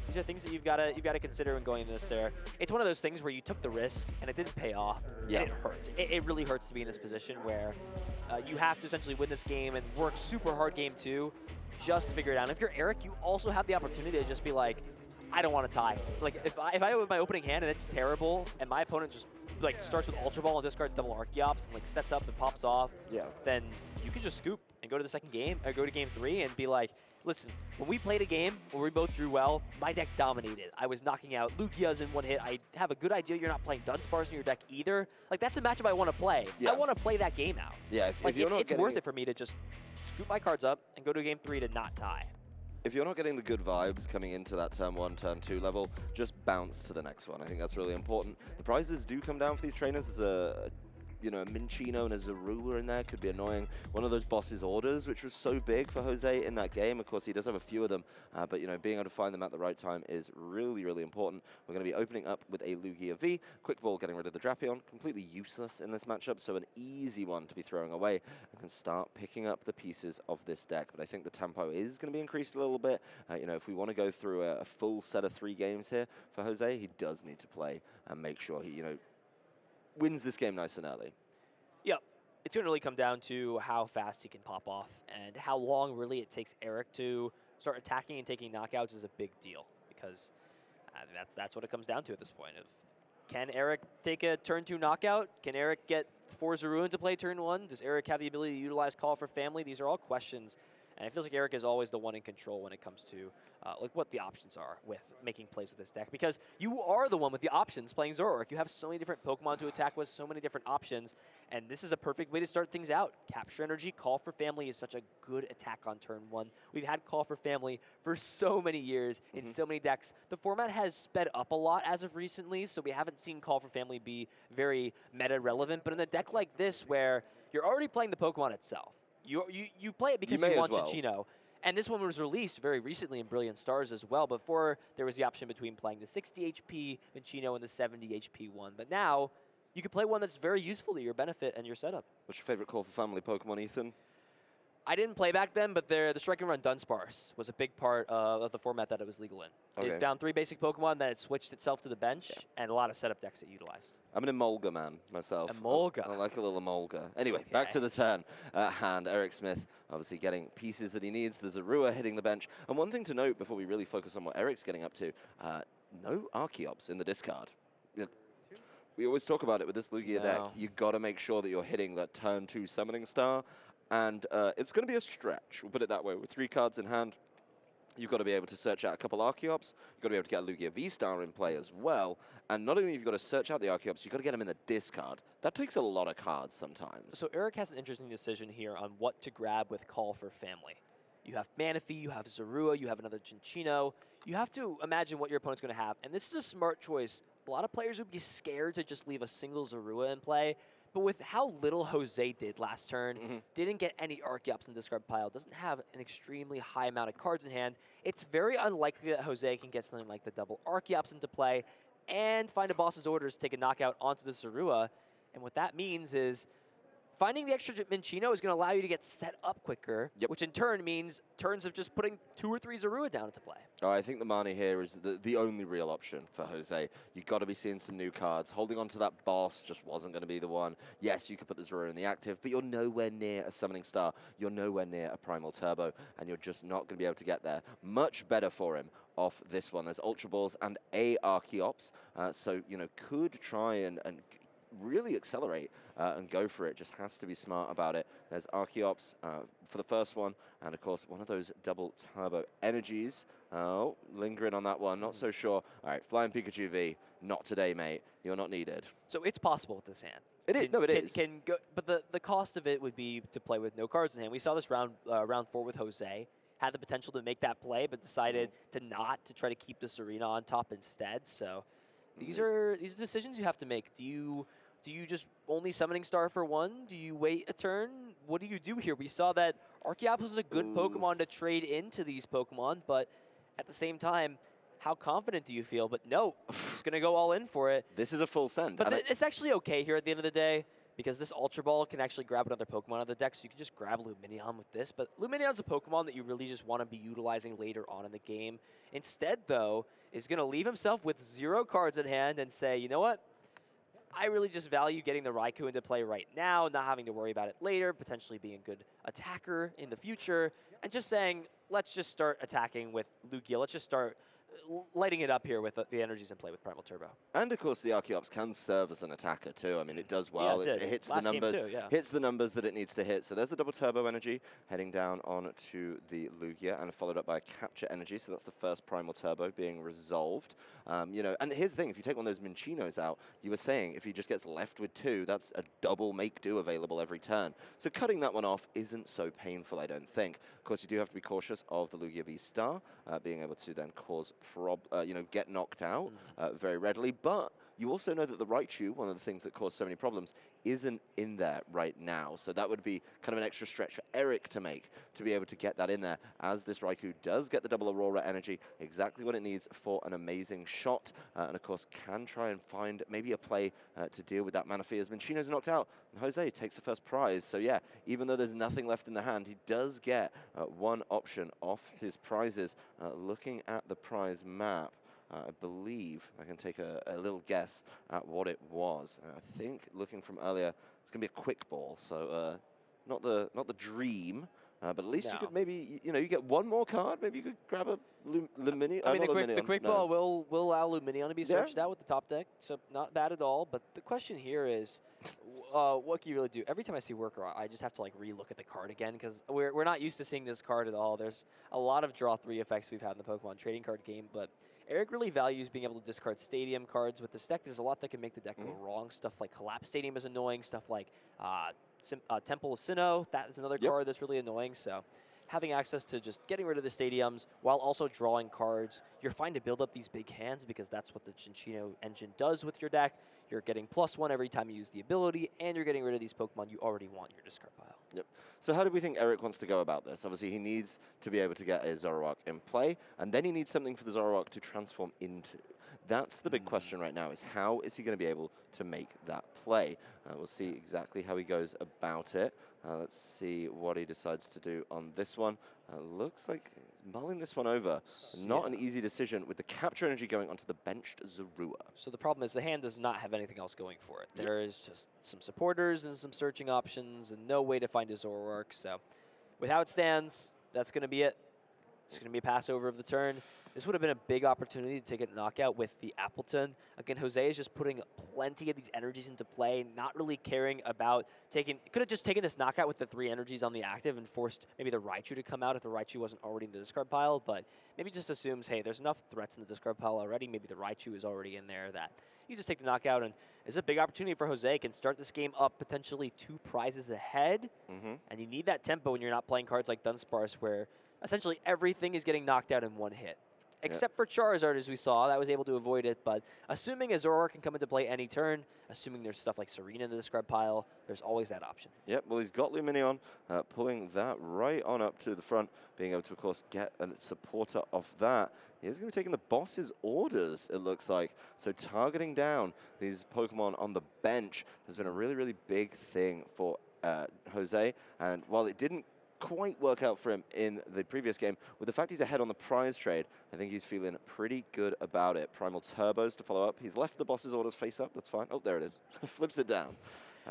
these are things that you've got to consider when going into this there. It's one of those things where you took the risk and it didn't pay off. Yeah. And it hurt. It really hurts to be in this position where you have to essentially win this game and work super hard game 2 just to figure it out. And if you're Eric, you also have the opportunity to just be like, I don't want to tie. Like, if I open my opening hand and it's terrible, and my opponent just like starts with Ultra Ball and discards double Archeops and like sets up and pops off, then you can just scoop and go to the second game, or go to game 3 and be like, listen, when we played a game where we both drew well, my deck dominated. I was knocking out Lugias in one hit. I have a good idea you're not playing Dunsparce in your deck either. Like, that's a matchup I want to play. I want to play that game out. Yeah, if you're not it's worth it for me to just scoop my cards up and go to game 3 to not tie. If you're not getting the good vibes coming into that turn 1, turn 2 level, just bounce to the next one. I think that's really important. The prizes do come down for these trainers. There's you know, a Minchino and a Zorua in there could be annoying. One of those boss's orders, which was so big for Jose in that game. Of course, he does have a few of them, but, you know, being able to find them at the right time is really, really important. We're going to be opening up with a Lugia V. Quick Ball getting rid of the Drapion. Completely useless in this matchup, so an easy one to be throwing away and can start picking up the pieces of this deck. But I think the tempo is going to be increased a little bit. You know, if we want to go through a full set of 3 games here for Jose, he does need to play and make sure he, you know, wins this game nice and early. Yep. It's going to really come down to how fast he can pop off and how long really it takes Eric to start attacking and taking knockouts is a big deal because that's what it comes down to at this point. Can Eric take a turn 2 knockout? Can Eric get 4 Zorua into play turn 1? Does Eric have the ability to utilize Call for Family? These are all questions, and it feels like Eric is always the one in control when it comes to like what the options are with making plays with this deck, because you are the one with the options playing Zoroark. You have so many different Pokemon to attack with, so many different options, and this is a perfect way to start things out. Capture Energy, Call for Family is such a good attack on turn 1. We've had Call for Family for so many years in so many decks. The format has sped up a lot as of recently, so we haven't seen Call for Family be very meta relevant, but in a deck like this where you're already playing the Pokemon itself, you play it because you want Cinccino. And this one was released very recently in Brilliant Stars as well. Before, there was the option between playing the 60 HP Minchino and the 70 HP one. But now, you can play one that's very useful to your benefit and your setup. What's your favorite Call for Family Pokemon, Ethan? I didn't play back then, but the Strike and Run Dunsparce was a big part of the format that it was legal in. Okay. It found 3 basic Pokemon, then it switched itself to the bench, and a lot of setup decks it utilized. I'm an Emolga man myself. Emolga. I like a little Emolga. Anyway, Okay. back to the turn at hand. Eric Smith obviously getting pieces that he needs. There's a Zorua hitting the bench. And one thing to note before we really focus on what Eric's getting up to, no Archeops in the discard. We always talk about it with this Lugia deck. You've got to make sure that you're hitting that turn 2 Summoning Star. And it's going to be a stretch, we'll put it that way. With 3 cards in hand, you've got to be able to search out a couple Archeops. You've got to be able to get a Lugia V-Star in play as well. And not only have you got to search out the Archeops, you've got to get them in the discard. That takes a lot of cards sometimes. So Eric has an interesting decision here on what to grab with Call for Family. You have Manaphy, you have Zorua, you have another Cinccino. You have to imagine what your opponent's going to have. And this is a smart choice. A lot of players would be scared to just leave a single Zorua in play. But with how little Jose did last turn, didn't get any Archeops in the discard pile, doesn't have an extremely high amount of cards in hand, it's very unlikely that Jose can get something like the double Archeops into play and find a boss's orders to take a knockout onto the Zorua. And what that means is finding the extra Minchino is going to allow you to get set up quicker, which in turn means turns of just putting 2 or 3 Zorua down into play. Oh, I think the Mani here is the only real option for Jose. You've got to be seeing some new cards. Holding on to that boss just wasn't going to be the one. Yes, you could put the Zorua in the active, but you're nowhere near a Summoning Star. You're nowhere near a Primal Turbo, and you're just not going to be able to get there. Much better for him off this one. There's Ultra Balls and a Archeops, so, you know, could try and really accelerate and go for it. Just has to be smart about it. There's Archeops for the first one, and of course one of those double turbo energies. Oh, lingering on that one, not so sure. All right, Flying Pikachu V, not today, mate. You're not needed. So it's possible with this hand. It is. No, it is. Can go, but the cost of it would be to play with no cards in hand. We saw this round 4 with Jose. Had the potential to make that play, but decided to not, to try to keep this arena on top instead. So these are decisions you have to make. Do you just only Summoning Star for 1? Do you wait a turn? What do you do here? We saw that Archeops was a good Pokemon to trade into these Pokemon, but at the same time, how confident do you feel? But no, just going to go all in for it. This is a full send. But it's actually okay here at the end of the day, because this Ultra Ball can actually grab another Pokemon out of the deck, so you can just grab Lumineon with this. But Lumineon's a Pokemon that you really just want to be utilizing later on in the game. Instead, though, is going to leave himself with 0 cards in hand and say, you know what? I really just value getting the Raikou into play right now, not having to worry about it later, potentially being a good attacker in the future, and just saying, let's just start attacking with Lugia. Let's just start lighting it up here with the energies in play with Primal Turbo. And of course, the Archeops can serve as an attacker too. I mean, it does well. Yeah, it hits Last the numbers. Hits the numbers that it needs to hit. So there's the double turbo energy heading down onto the Lugia, and followed up by a capture energy. So that's the first Primal Turbo being resolved. You know, and here's the thing: if you take one of those Minchinos out, you were saying if he just gets left with 2, that's a double make do available every turn. So cutting that one off isn't so painful, I don't think. Of course, you do have to be cautious of the Lugia V-Star being able to then cause get knocked out very readily, but You also know that the Raichu, one of the things that caused so many problems, isn't in there right now. So that would be kind of an extra stretch for Eric to make to be able to get that in there, as this Raikou does get the double Aurora energy, exactly what it needs for an amazing shot, and of course can try and find maybe a play to deal with that Manaphy as Minccino's knocked out, and Jose takes the first prize. So yeah, even though there's nothing left in the hand, he does get one option off his prizes. Looking at the prize map, I believe I can take a little guess at what it was. I think looking from earlier, it's going to be a quick ball, so not the dream, but at least you could maybe, you get one more card. Maybe you could grab a Luminion. I mean, the quick ball will allow Luminion to be searched out with the top deck, so not bad at all. But the question here is, what can you really do? Every time I see Worker, I just have to like re-look at the card again, because we're not used to seeing this card at all. There's a lot of draw 3 effects we've had in the Pokemon trading card game, but Eric really values being able to discard Stadium cards. With this deck, there's a lot that can make the deck go wrong. Stuff like Collapse Stadium is annoying. Stuff like Temple of Sinnoh, that is another card that's really annoying. So having access to just getting rid of the stadiums while also drawing cards, you're fine to build up these big hands because that's what the Cinccino engine does with your deck. You're getting +1 every time you use the ability, and you're getting rid of these Pokemon you already want in your discard pile. Yep. So how do we think Eric wants to go about this? Obviously, he needs to be able to get a Zoroark in play, and then he needs something for the Zoroark to transform into. That's the big question right now, is how is he going to be able to make that play? We'll see exactly how he goes about it. Let's see what he decides to do on this one. Looks like he's mulling this one over. Not an easy decision with the capture energy going onto the benched Zorua. So the problem is the hand does not have anything else going for it. There is just some supporters and some searching options and no way to find a Zoroark. So with how it stands, that's going to be it. It's going to be a pass over of the turn. This would have been a big opportunity to take a knockout with the Appleton. Again, Jose is just putting plenty of these energies into play, not really caring about taking... Could have just taken this knockout with the 3 energies on the active and forced maybe the Raichu to come out if the Raichu wasn't already in the discard pile, but maybe just assumes, hey, there's enough threats in the discard pile already. Maybe the Raichu is already in there that you just take the knockout, and it's a big opportunity for Jose. Can start this game up potentially 2 prizes ahead, and you need that tempo when you're not playing cards like Dunsparce where essentially everything is getting knocked out in one hit. Except for Charizard, as we saw, that was able to avoid it. But assuming a Zoroark can come into play any turn, assuming there's stuff like Serena in the discard pile, there's always that option. Yep, well, he's got Luminion, pulling that right on up to the front, being able to, of course, get a supporter of that. He's going to be taking the boss's orders, it looks like. So targeting down these Pokemon on the bench has been a really, really big thing for Jose. And while it didn't quite work out for him in the previous game, with the fact he's ahead on the prize trade, I think he's feeling pretty good about it. Primal Turbos to follow up. He's left the boss's orders face up. That's fine. Oh, there it is. Flips it down.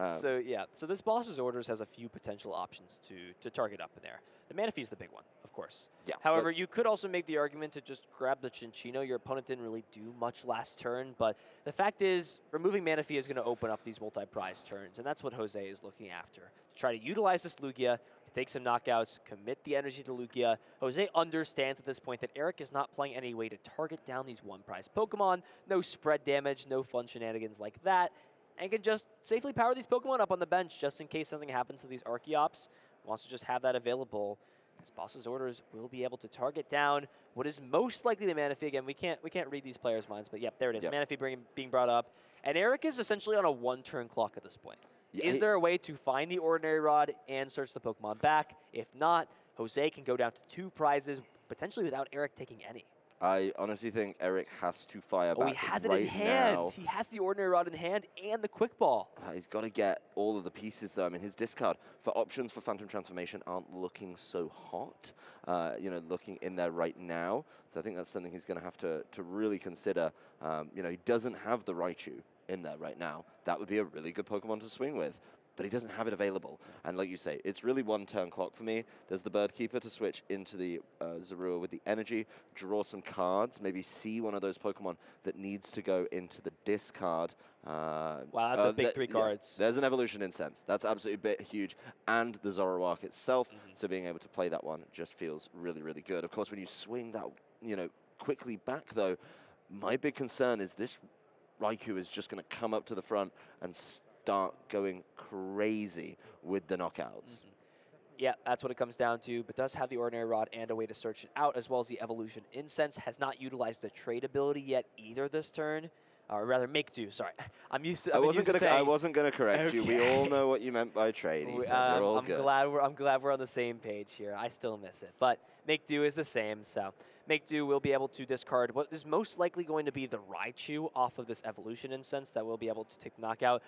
So this boss's orders has a few potential options to target up in there. The Manaphy is the big one, of course. Yeah. However, you could also make the argument to just grab the Cinccino. Your opponent didn't really do much last turn, but the fact is, removing Manaphy is going to open up these multi-prize turns, and that's what Jose is looking after. To try to utilize this Lugia, take some knockouts, commit the energy to Lugia. Jose understands at this point that Eric is not playing any way to target down these 1-prize Pokemon. No spread damage, no fun shenanigans like that. And can just safely power these Pokemon up on the bench just in case something happens to these Archeops. Wants to just have that available. His boss's orders will be able to target down what is most likely the Manaphy. Again, we can't read these players' minds, but yep, there it is. Yep. Manaphy being brought up. And Eric is essentially on a 1-turn clock at this point. Yeah, is there a way to find the Ordinary Rod and search the Pokemon back? If not, Jose can go down to 2 prizes, potentially without Eric taking any. I honestly think Eric has to fire back. He has it in hand. Now. He has the Ordinary Rod in hand and the Quick Ball. He's got to get all of the pieces, though. I mean, his discard for options for Phantom Transformation aren't looking so hot, looking in there right now. So I think that's something he's going to have to really consider. He doesn't have the Raichu in there right now. That would be a really good Pokemon to swing with, but he doesn't have it available. And like you say, it's really 1-turn clock for me. There's the Bird Keeper to switch into the Zorua with the energy, draw some cards, maybe see one of those Pokemon that needs to go into the discard. Wow, that's a big 3 cards. Yeah, there's an Evolution Incense. That's absolutely huge. And the Zoroark itself, so being able to play that one just feels really, really good. Of course, when you swing that, quickly back, though, my big concern is this Raikou is just going to come up to the front and start going crazy with the knockouts. Yeah, that's what it comes down to, but does have the Ordinary Rod and a way to search it out, as well as the Evolution Incense. Has not utilized the trade ability yet either this turn. or rather make do. Sorry, I'm used to. I I've been wasn't used to gonna. I saying, wasn't gonna correct you. We all know what you meant by trade. Ethan. We're all good. I'm glad we're on the same page here. I still miss it, but make do is the same. So make do will be able to discard what is most likely going to be the Raichu off of this evolution incense that will be able to take the knockout.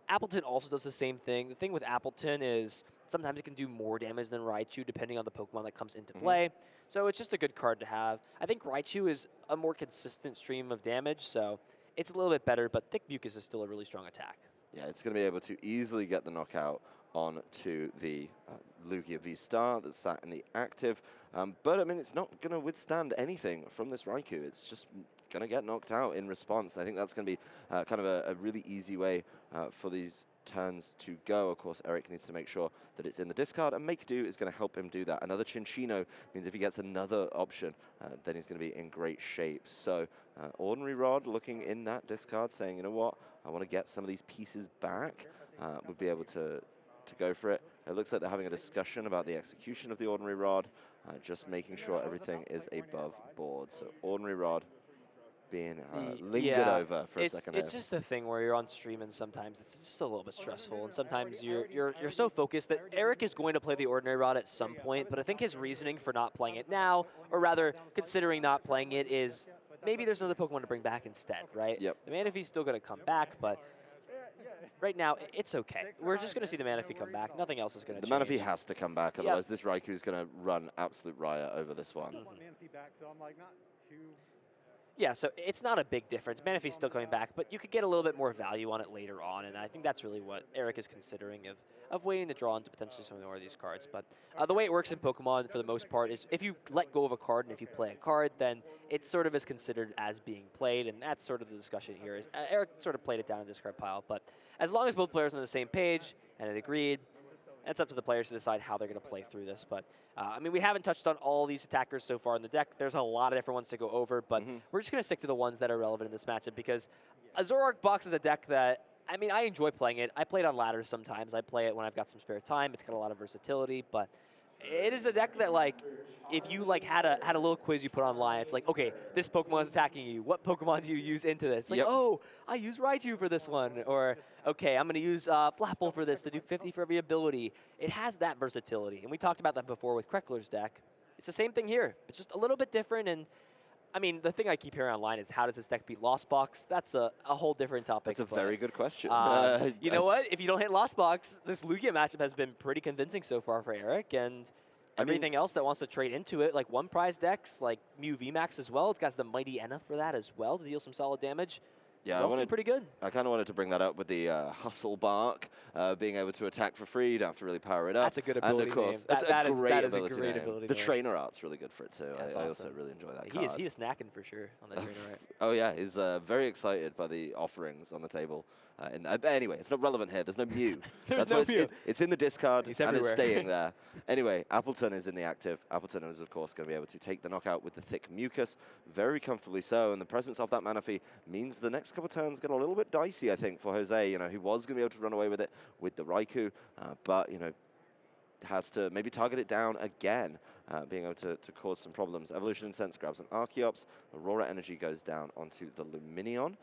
Appleton also does the same thing. The thing with Appleton is sometimes it can do more damage than Raichu depending on the Pokemon that comes into play. So it's just a good card to have. I think Raichu is a more consistent stream of damage, so it's a little bit better, but Thick Mucus is still a really strong attack. Yeah, it's going to be able to easily get the knockout onto the Lugia V-Star that's sat in the active. But, I mean, it's not going to withstand anything from this Raikou. It's just going to get knocked out in response. I think that's going to be kind of a really easy way for these turns to go. Of course, Eric needs to make sure that it's in the discard, and Make Do is going to help him do that. Another Chinchino means if he gets another option, then he's going to be in great shape. So, Ordinary Rod looking in that discard, saying, you know what, I want to get some of these pieces back, would be able to go for it. It looks like they're having a discussion about the execution of the Ordinary Rod, just making sure everything is above board. So Ordinary Rod being lingered over for a second. It's just a thing where you're on stream and sometimes it's just a little bit stressful, and sometimes you're so focused that Eric is going to play the Ordinary Rod at some point, but I think his reasoning for not playing it now, or rather considering not playing it, is maybe there's another Pokemon to bring back instead, right? Yep. The Manaphy's still going to come back, but right now, it's okay. We're just going to see the Manaphy come back. Nothing else is going to change. The Manaphy has to come back, otherwise this Raikou is going to run absolute riot over this one. Manaphy back, so I'm like not too. Yeah, so it's not a big difference. Manaphy's still coming back, but you could get a little bit more value on it later on, and I think that's really what Eric is considering of waiting to draw into potentially some more of these cards. But the way it works in Pokemon, for the most part, is if you let go of a card and if you play a card, then it sort of is considered as being played, and that's sort of the discussion here. Is Eric sort of played it down in the discard pile, but as long as both players are on the same page and it agreed, it's up to the players to decide how they're going to play through this. But, I mean, we haven't touched on all these attackers so far in the deck. There's a lot of different ones to go over, but we're just going to stick to the ones that are relevant in this matchup because a Zoroark box is a deck that, I mean, I enjoy playing it. I play it on ladders sometimes. I play it when I've got some spare time. It's got a lot of versatility, but it is a deck that, like, if you like had a little quiz you put online, it's like, okay, this Pokemon is attacking you. What Pokemon do you use into this? Like, oh, I use Raichu for this one. Or, okay, I'm going to use Flapple for this to do 50 for every ability. It has that versatility. And we talked about that before with Kreckler's deck. It's the same thing here, but just a little bit different. And, I mean, the thing I keep hearing online is how does this deck beat Lost Box? That's a whole different topic. That's a very good question. You know what? If you don't hit Lost Box, this Lugia matchup has been pretty convincing so far for Eric. And everything else that wants to trade into it, like one prize decks, like Mew VMAX as well. It's got the Mighty Enna for that as well to deal some solid damage. Yeah, it's also pretty good. I kind of wanted to bring that up with the Hustle Bark, being able to attack for free. You don't have to really power it up. That's a good ability and of course, name. That's that a is great a ability great name. ability The name. trainer art's really good for it too. Yeah, I awesome. also really enjoy that card. He is snacking for sure on the trainer art. Oh yeah, he's very excited by the offerings on the table. But anyway, it's not relevant here. There's no Mew. There's no Mew. It's in the discard, He's and it's everywhere. staying there. Anyway, Appleton is in the active. Appleton is, of course, going to be able to take the knockout with the Thick Mucus, very comfortably so. And the presence of that Manaphy means the next couple turns get a little bit dicey, I think, for Jose. You know, he was going to be able to run away with it with the Raikou, but, you know, has to maybe target it down again, being able to cause some problems. Evolution Incense grabs an Archeops, Aurora Energy goes down onto the Luminion,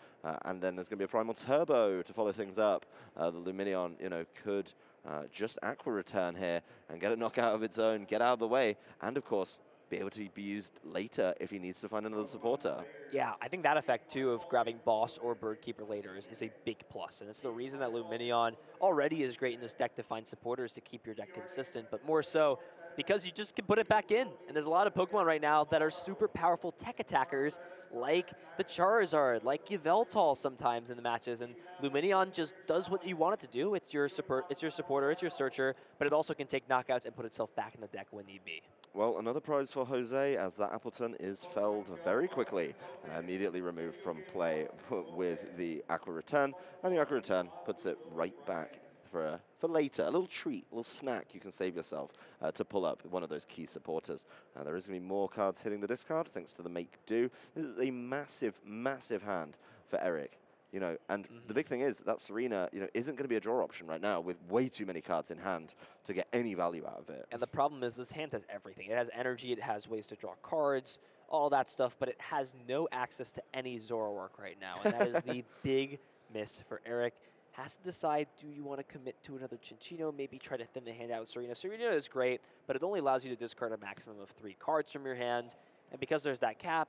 and then there's going to be a Primal Turbo to follow things up. The Luminion, you know, could just Aqua Return here and get a knockout of its own, get out of the way, and of course, be able to be used later if he needs to find another supporter. Yeah, I think that effect, too, of grabbing Boss or Birdkeeper later is a big plus, and it's the reason that Luminion already is great in this deck to find supporters to keep your deck consistent, but more so because you just can put it back in. And there's a lot of Pokemon right now that are super powerful tech attackers, like the Charizard, like Yveltal sometimes in the matches, and Luminion just does what you want it to do. It's your supporter, it's your searcher, but it also can take knockouts and put itself back in the deck when need be. Well, another prize for Jose, as that Appleton is felled very quickly, immediately removed from play with the Aqua Return, and the Aqua Return puts it right back for later, a little treat, a little snack you can save yourself to pull up one of those key supporters. There is going to be more cards hitting the discard, thanks to the Make Do. This is a massive, massive hand for Eric. You know, and the big thing is that Serena, you know, isn't going to be a draw option right now with way too many cards in hand to get any value out of it. And the problem is this hand has everything. It has energy, it has ways to draw cards, all that stuff, but it has no access to any Zoroark right now, and that is the big miss for Eric. Has to decide, do you want to commit to another Chinchino, maybe try to thin the hand out with Serena. Serena is great, but it only allows you to discard a maximum of 3 cards from your hand, and because there's that cap,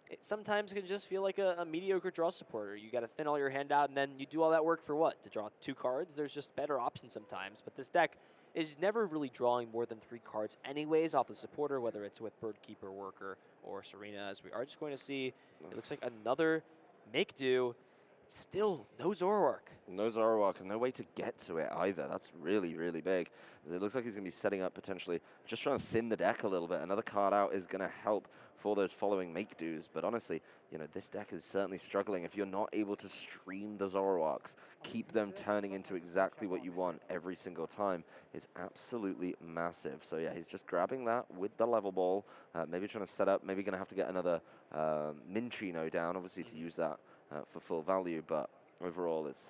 it sometimes can just feel like a mediocre draw supporter. You got to thin all your hand out, and then you do all that work for what? To draw 2 cards? There's just better options sometimes, but this deck is never really drawing more than 3 cards anyways off the supporter, whether it's with Birdkeeper, Worker, or Serena, as we are just going to see. It looks like another make do. Still no Zoroark. No Zoroark and no way to get to it either. That's really, really big. It looks like he's going to be setting up potentially just trying to thin the deck a little bit. Another card out is going to help for those following make do's. But honestly, you know, this deck is certainly struggling. If you're not able to stream the Zoroarks, keep them turning into exactly what you want every single time, it's absolutely massive. So yeah, he's just grabbing that with the level ball, maybe trying to set up, maybe going to have to get another Minchino down, obviously, to use that for full value, but overall it's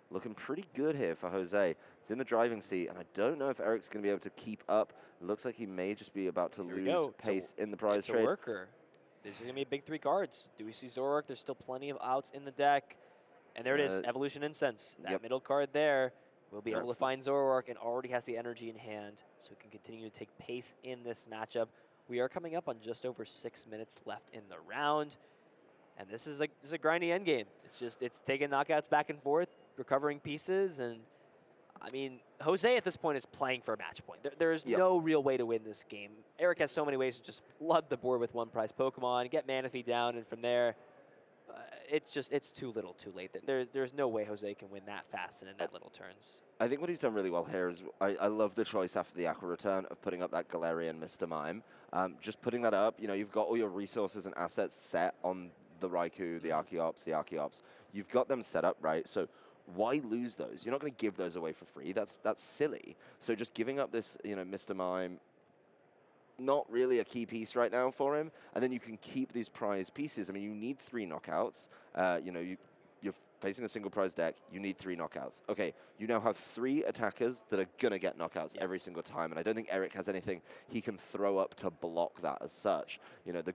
looking pretty good here for Jose. He's in the driving seat, and I don't know if Eric's going to be able to keep up. It looks like he may just be about to lose pace in the prize trade. Worker. This is going to be a big 3 cards. Do we see Zoroark? There's still plenty of outs in the deck. And there it is, Evolution Incense. That middle card there will be able to find Zoroark and already has the energy in hand, so he can continue to take pace in this matchup. We are coming up on just over 6 minutes left in the round. And this is a grindy end game. It's taking knockouts back and forth, recovering pieces, and I mean, Jose at this point is playing for a match point. There's no real way to win this game. Eric has so many ways to just flood the board with 1 prize Pokemon, get Manaphy down, and from there, it's too little too late. There's no way Jose can win that fast and in that little turns. I think what he's done really well here is, I love the choice after the Aqua return of putting up that Galarian Mr. Mime. Just putting that up, you know, you've got all your resources and assets set on the Raikou, the Archeops. You've got them set up, right? So why lose those? You're not going to give those away for free. That's silly. So just giving up this, you know, Mr. Mime, not really a key piece right now for him. And then you can keep these prize pieces. I mean, you need 3 knockouts. You know, you're facing a single prize deck. You need 3 knockouts. Okay, you now have 3 attackers that are going to get knockouts every single time. And I don't think Eric has anything he can throw up to block that as such. You know, the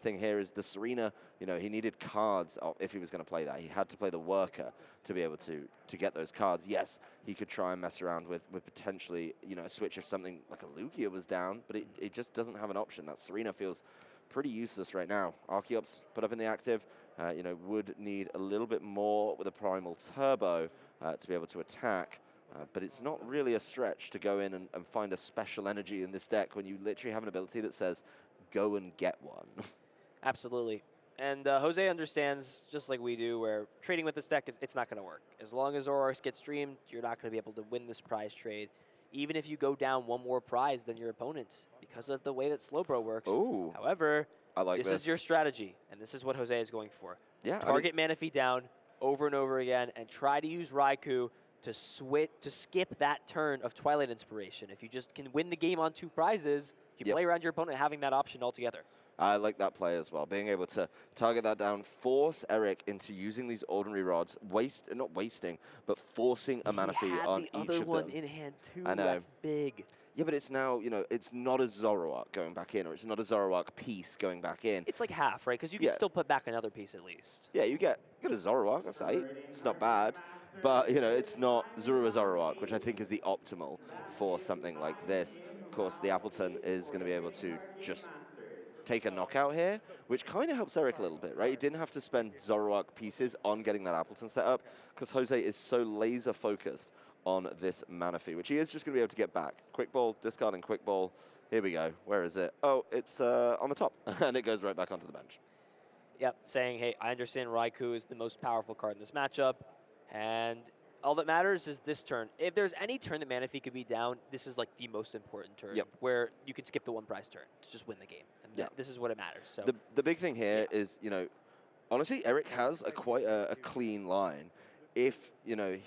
thing here is the Serena, you know, he needed cards if he was going to play that. He had to play the Worker to be able to get those cards. Yes, he could try and mess around with potentially, you know, a switch if something like a Lugia was down, but it just doesn't have an option. That Serena feels pretty useless right now. Archeops put up in the active, you know, would need a little bit more with a Primal Turbo to be able to attack. But it's not really a stretch to go in and find a special energy in this deck when you literally have an ability that says, go and get one. Absolutely. And Jose understands, just like we do, where trading with this deck, it's not going to work. As long as Zoroarks get streamed, you're not going to be able to win this prize trade, even if you go down 1 more prize than your opponent, because of the way that Slowbro works. Ooh, however, I like this is your strategy, and this is what Jose is going for. Yeah, Target Manaphy down over and over again, and try to use Raikou to skip that turn of Twilight Inspiration. If you just can win the game on 2 prizes, you play around your opponent having that option altogether. I like that play as well. Being able to target that down, force Eric into using these ordinary rods, not wasting, but forcing a Manaphy on each of them. the other one in hand too. I know. That's big. Yeah, but it's now, you know, it's not a Zoroark going back in, or it's not a Zoroark piece going back in. It's like half, right? Because you can still put back another piece at least. Yeah, you get a Zoroark, that's 8. It's not bad. But, you know, it's not Zorua Zoroark, which I think is the optimal for something like this. Of course, the Appleton is going to be able to just take a knockout here, which kind of helps Eric a little bit, right? He didn't have to spend Zoroark pieces on getting that Appleton set up, because Jose is so laser focused on this Manaphy, which he is just going to be able to get back. Quick Ball, discarding Quick Ball. Here we go. Where is it? Oh, it's on the top, and it goes right back onto the bench. Yep, saying, hey, I understand Raikou is the most powerful card in this matchup, and all that matters is this turn. If there's any turn that Manaphy could be down, this is like the most important turn, where you could skip the 1 prize turn to just win the game. And this is what it matters. So the big thing here is, you know, honestly, Eric has quite a clean line. If, you know,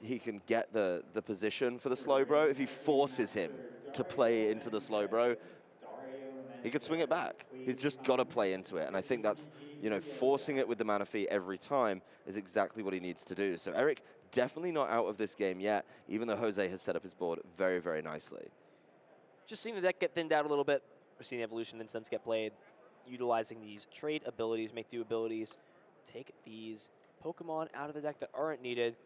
he can get the position for the Slowbro, if he forces him to play into the Slowbro, he could swing it back. He's just got to play into it. And I think that's, you know, forcing it with the Manaphy every time is exactly what he needs to do. So Eric definitely not out of this game yet, even though Jose has set up his board very, very nicely. Just seeing the deck get thinned out a little bit. We're seeing the Evolution Incense get played. utilizing these trade abilities, make do abilities, take these Pokemon out of the deck that aren't needed.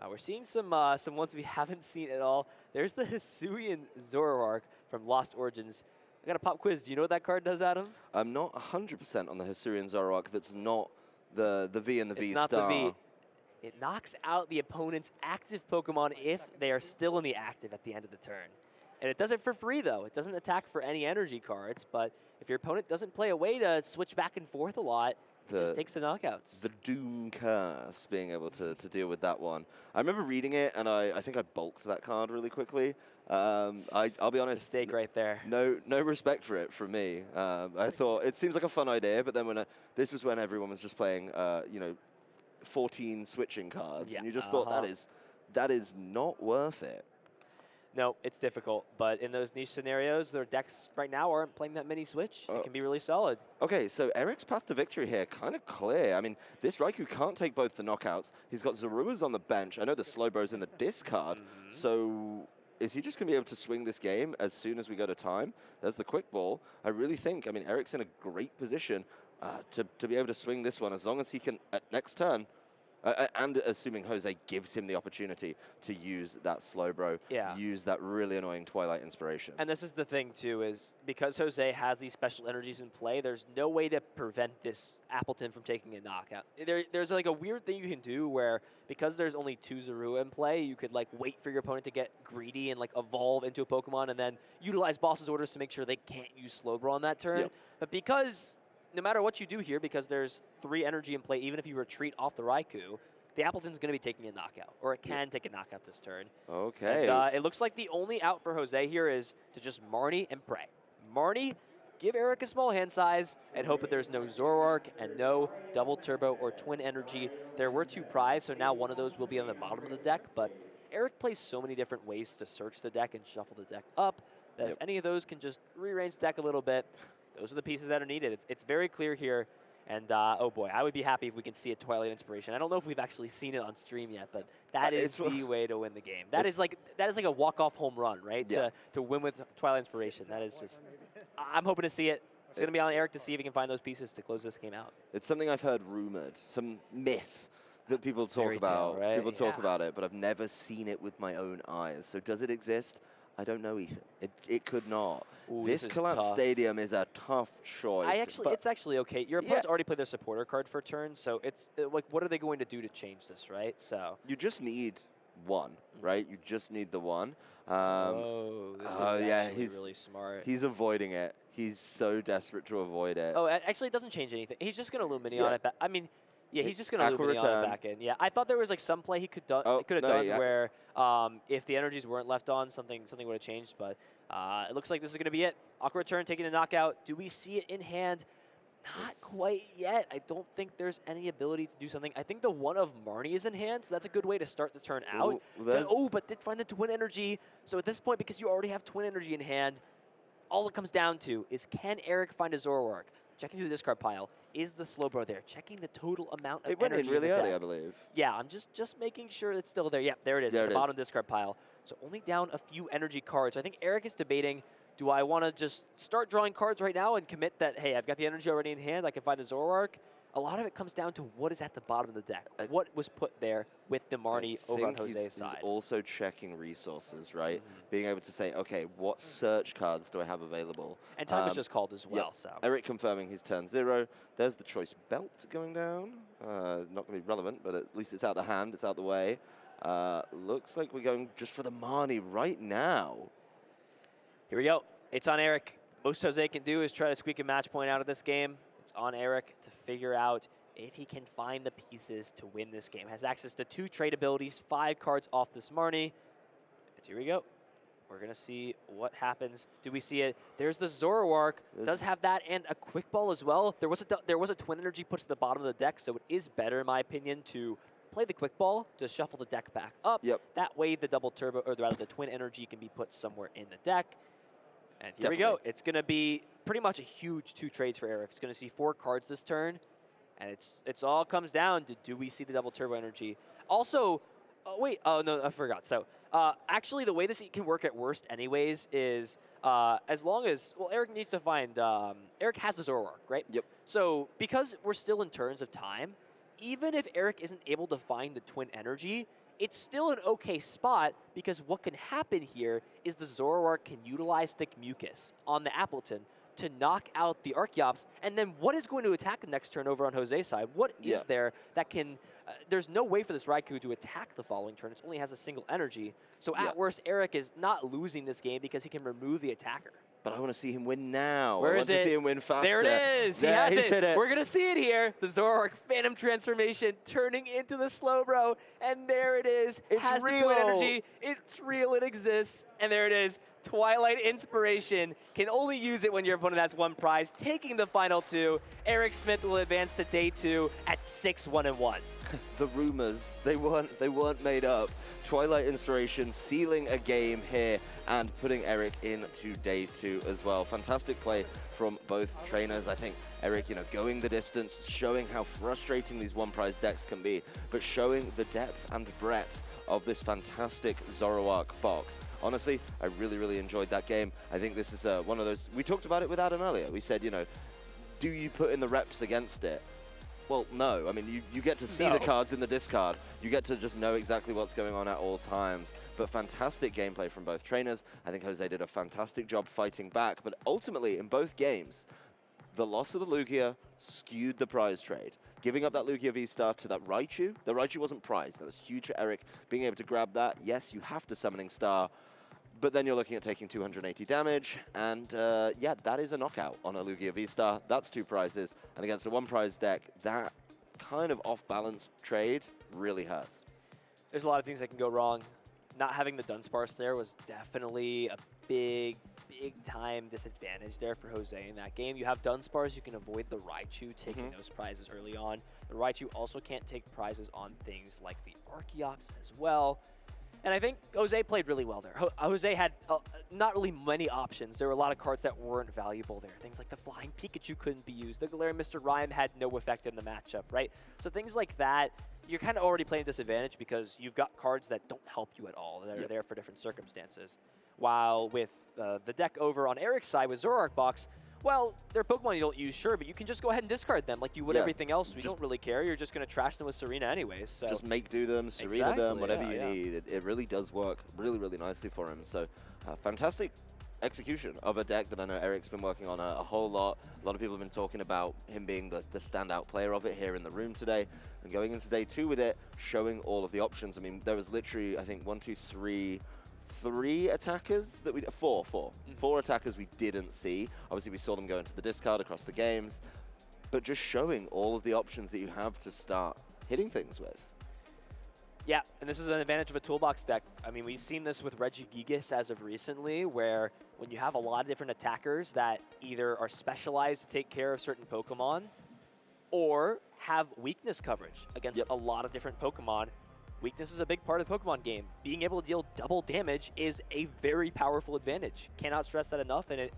We're seeing some ones we haven't seen at all. There's the Hisuian Zoroark from Lost Origins. I got a pop quiz. Do you know what that card does, Adam? I'm not 100% on the Hisuian Zoroark. That's not the V and the V star. It's not the V. It knocks out the opponent's active Pokemon if they are still in the active at the end of the turn. And it does it for free, though. It doesn't attack for any energy cards, but if your opponent doesn't play a way to switch back and forth a lot, it just takes the knockouts. The Doom Curse, being able to deal with that one. I remember reading it, and I think I bulked that card really quickly. I'll be honest. Mistake right there. No respect for it from me. I thought it seems like a fun idea, but then this was when everyone was just playing, 14 switching cards, and you just thought that is not worth it. No, it's difficult, but in those niche scenarios, their decks right now aren't playing that many switch. It can be really solid. Okay, so Eric's path to victory here, kind of clear. I mean, this Raikou can't take both the knockouts. He's got Zoruas on the bench. I know the Slowbro's in the discard, so is he just going to be able to swing this game as soon as we go to time? There's the quick ball. I really think, Eric's in a great position to be able to swing this one as long as he can, at next turn, and assuming Jose gives him the opportunity to use that Slowbro, use that really annoying Twilight Inspiration. And this is the thing, too, is because Jose has these special energies in play, there's no way to prevent this Appleton from taking a knockout. There's like a weird thing you can do where, because there's only 2 Zorua in play, you could like wait for your opponent to get greedy and like evolve into a Pokemon and then utilize boss's orders to make sure they can't use Slowbro on that turn. But because no matter what you do here, because there's 3 energy in play, even if you retreat off the Raikou, the Appleton's going to be taking a knockout, or it can take a knockout this turn. Okay. And, it looks like the only out for Jose here is to just Marnie and pray. Marnie, give Eric a small hand size, and hope that there's no Zoroark and no Double Turbo or Twin Energy. There were 2 prized, so now one of those will be on the bottom of the deck, but Eric plays so many different ways to search the deck and shuffle the deck up that if any of those can just rearrange the deck a little bit, those are the pieces that are needed. It's very clear here, and oh boy, I would be happy if we can see a Twilight Inspiration. I don't know if we've actually seen it on stream yet, but that is the way to win the game. That is like a walk-off home run, right? To win with Twilight Inspiration. That is just, I'm hoping to see it. It's going to be on Eric to see if he can find those pieces to close this game out. It's something I've heard rumored, some myth that people talk about. Right? People talk about it, but I've never seen it with my own eyes. So does it exist? I don't know, Ethan. It could not. Ooh, this collapsed stadium is a tough choice. It's actually okay. Your opponent's already played their supporter card for turn, so it's like, what are they going to do to change this, right? So you just need one, right? You just need the one. This is actually really smart. He's avoiding it. He's so desperate to avoid it. Oh, actually, it doesn't change anything. He's just going to Lumini on it. I mean, he's just going to Lumini on it back in. Yeah, I thought there was like some play he could have done where if the energies weren't left on, something would have changed. But it looks like this is going to be it. Aqua Return taking the knockout. Do we see it in hand? Not quite yet. I don't think there's any ability to do something. I think the one of Marnie is in hand, so that's a good way to start the turn out. But did find the Twin Energy. So at this point, because you already have Twin Energy in hand, all it comes down to is, can Eric find a Zoroark? Checking through the discard pile. Is the Slowbro there? Checking the total amount of energy. It went in really early, I believe. Yeah, I'm just making sure it's still there. Yeah, there it is, at the bottom discard pile. So only down a few energy cards. So I think Eric is debating, do I want to just start drawing cards right now and commit that, hey, I've got the energy already in hand, I can find the Zoroark? A lot of it comes down to what is at the bottom of the deck. What was put there with the Marnie over on Jose's side. He's also checking resources, right? Being able to say, okay, what search cards do I have available? And time was just called as well. So Eric confirming his turn 0. There's the choice belt going down. Not going to be relevant, but at least it's out the hand. It's out the way. Looks like we're going just for the Marnie right now. Here we go. It's on Eric. Most Jose can do is try to squeak a match point out of this game. It's on Eric to figure out if he can find the pieces to win this game. Has access to 2 trade abilities, 5 cards off this Marnie. And here we go. We're going to see what happens. Do we see it? There's the Zoroark. Does have that and a Quick Ball as well. There was a Twin Energy put to the bottom of the deck, so it is better, in my opinion, to play the Quick Ball to shuffle the deck back up. That way the Double Turbo, or rather the Twin Energy, can be put somewhere in the deck. And here we go. It's going to be pretty much a huge 2 trades for Eric. It's going to see 4 cards this turn, and it's all comes down to, do we see the Double Turbo Energy? Also, no, I forgot. So Actually, the way this can work at worst anyways is as long as, well, Eric needs to find, Eric has the Zoroark, right? Yep. So because we're still in turns of time, even if Eric isn't able to find the Twin Energy, it's still an okay spot because what can happen here is the Zoroark can utilize Thick Mucus on the Appleton to knock out the Archeops, and then what is going to attack the next turn over on Jose's side? What is there that can, there's no way for this Raikou to attack the following turn. It only has a single energy. So at worst, Eric is not losing this game because he can remove the attacker. But I want to see him win now. Where I is want it? to see him win faster. There it is. He Yeah, has he's hit it. We're going to see it here. The Zoroark Phantom Transformation turning into the Slowbro. And there it is. It's has real. the Twin Energy. It's real. It exists. And there it is. Twilight Inspiration. Can only use it when your opponent has one prize. Taking the final two. Eric Smith will advance to day 2 at 6-1-1. The rumors, they weren't made up. Twilight Inspiration sealing a game here and putting Eric into day 2 as well. Fantastic play from both trainers. I think Eric, going the distance, showing how frustrating these one prize decks can be, but showing the depth and breadth of this fantastic Zoroark box. Honestly, I really enjoyed that game. I think this is one of those, we talked about it with Adam earlier. We said, do you put in the reps against it? Well, no. I mean, you get to see the cards in the discard. You get to just know exactly what's going on at all times. But fantastic gameplay from both trainers. I think Jose did a fantastic job fighting back. But ultimately, in both games, the loss of the Lugia skewed the prize trade. Giving up that Lugia V-Star to that Raichu. The Raichu wasn't prized. That was huge for Eric. Being able to grab that, yes, you have to Summoning Star. But then you're looking at taking 280 damage, and yeah, that is a knockout on a Lugia V-Star. That's 2 prizes, and against a 1 prize deck, that kind of off-balance trade really hurts. There's a lot of things that can go wrong. Not having the Dunsparce there was definitely a big time disadvantage there for Jose in that game. You have Dunsparce, you can avoid the Raichu taking those prizes early on. The Raichu also can't take prizes on things like the Archeops as well. And I think Jose played really well there. Jose had not really many options. There were a lot of cards that weren't valuable there. Things like the Flying Pikachu couldn't be used. The Galarian Mr. Rhyme had no effect in the matchup, right? So things like that, you're kind of already playing disadvantage because you've got cards that don't help you at all. That are there for different circumstances. While with the deck over on Eric's side with Zoroark Box, well, they're Pokemon you don't use, sure, but you can just go ahead and discard them like you would everything else. We don't really care. You're just going to trash them with Serena anyways. So. Just make do them, Serena them, whatever you need. It really does work really nicely for him. So fantastic execution of a deck that I know Eric's been working on a whole lot. A lot of people have been talking about him being the standout player of it here in the room today. And going into day 2 with it, showing all of the options. I mean, there was literally, I think, 3 attackers that we four attackers we didn't see. Obviously, we saw them go into the discard across the games, but just showing all of the options that you have to start hitting things with. Yeah, and this is an advantage of a toolbox deck. I mean, we've seen this with Regigigas as of recently, where when you have a lot of different attackers that either are specialized to take care of certain Pokemon or have weakness coverage against a lot of different Pokemon. Weakness is a big part of the Pokemon game. Being able to deal double damage is a very powerful advantage. Cannot stress that enough, and it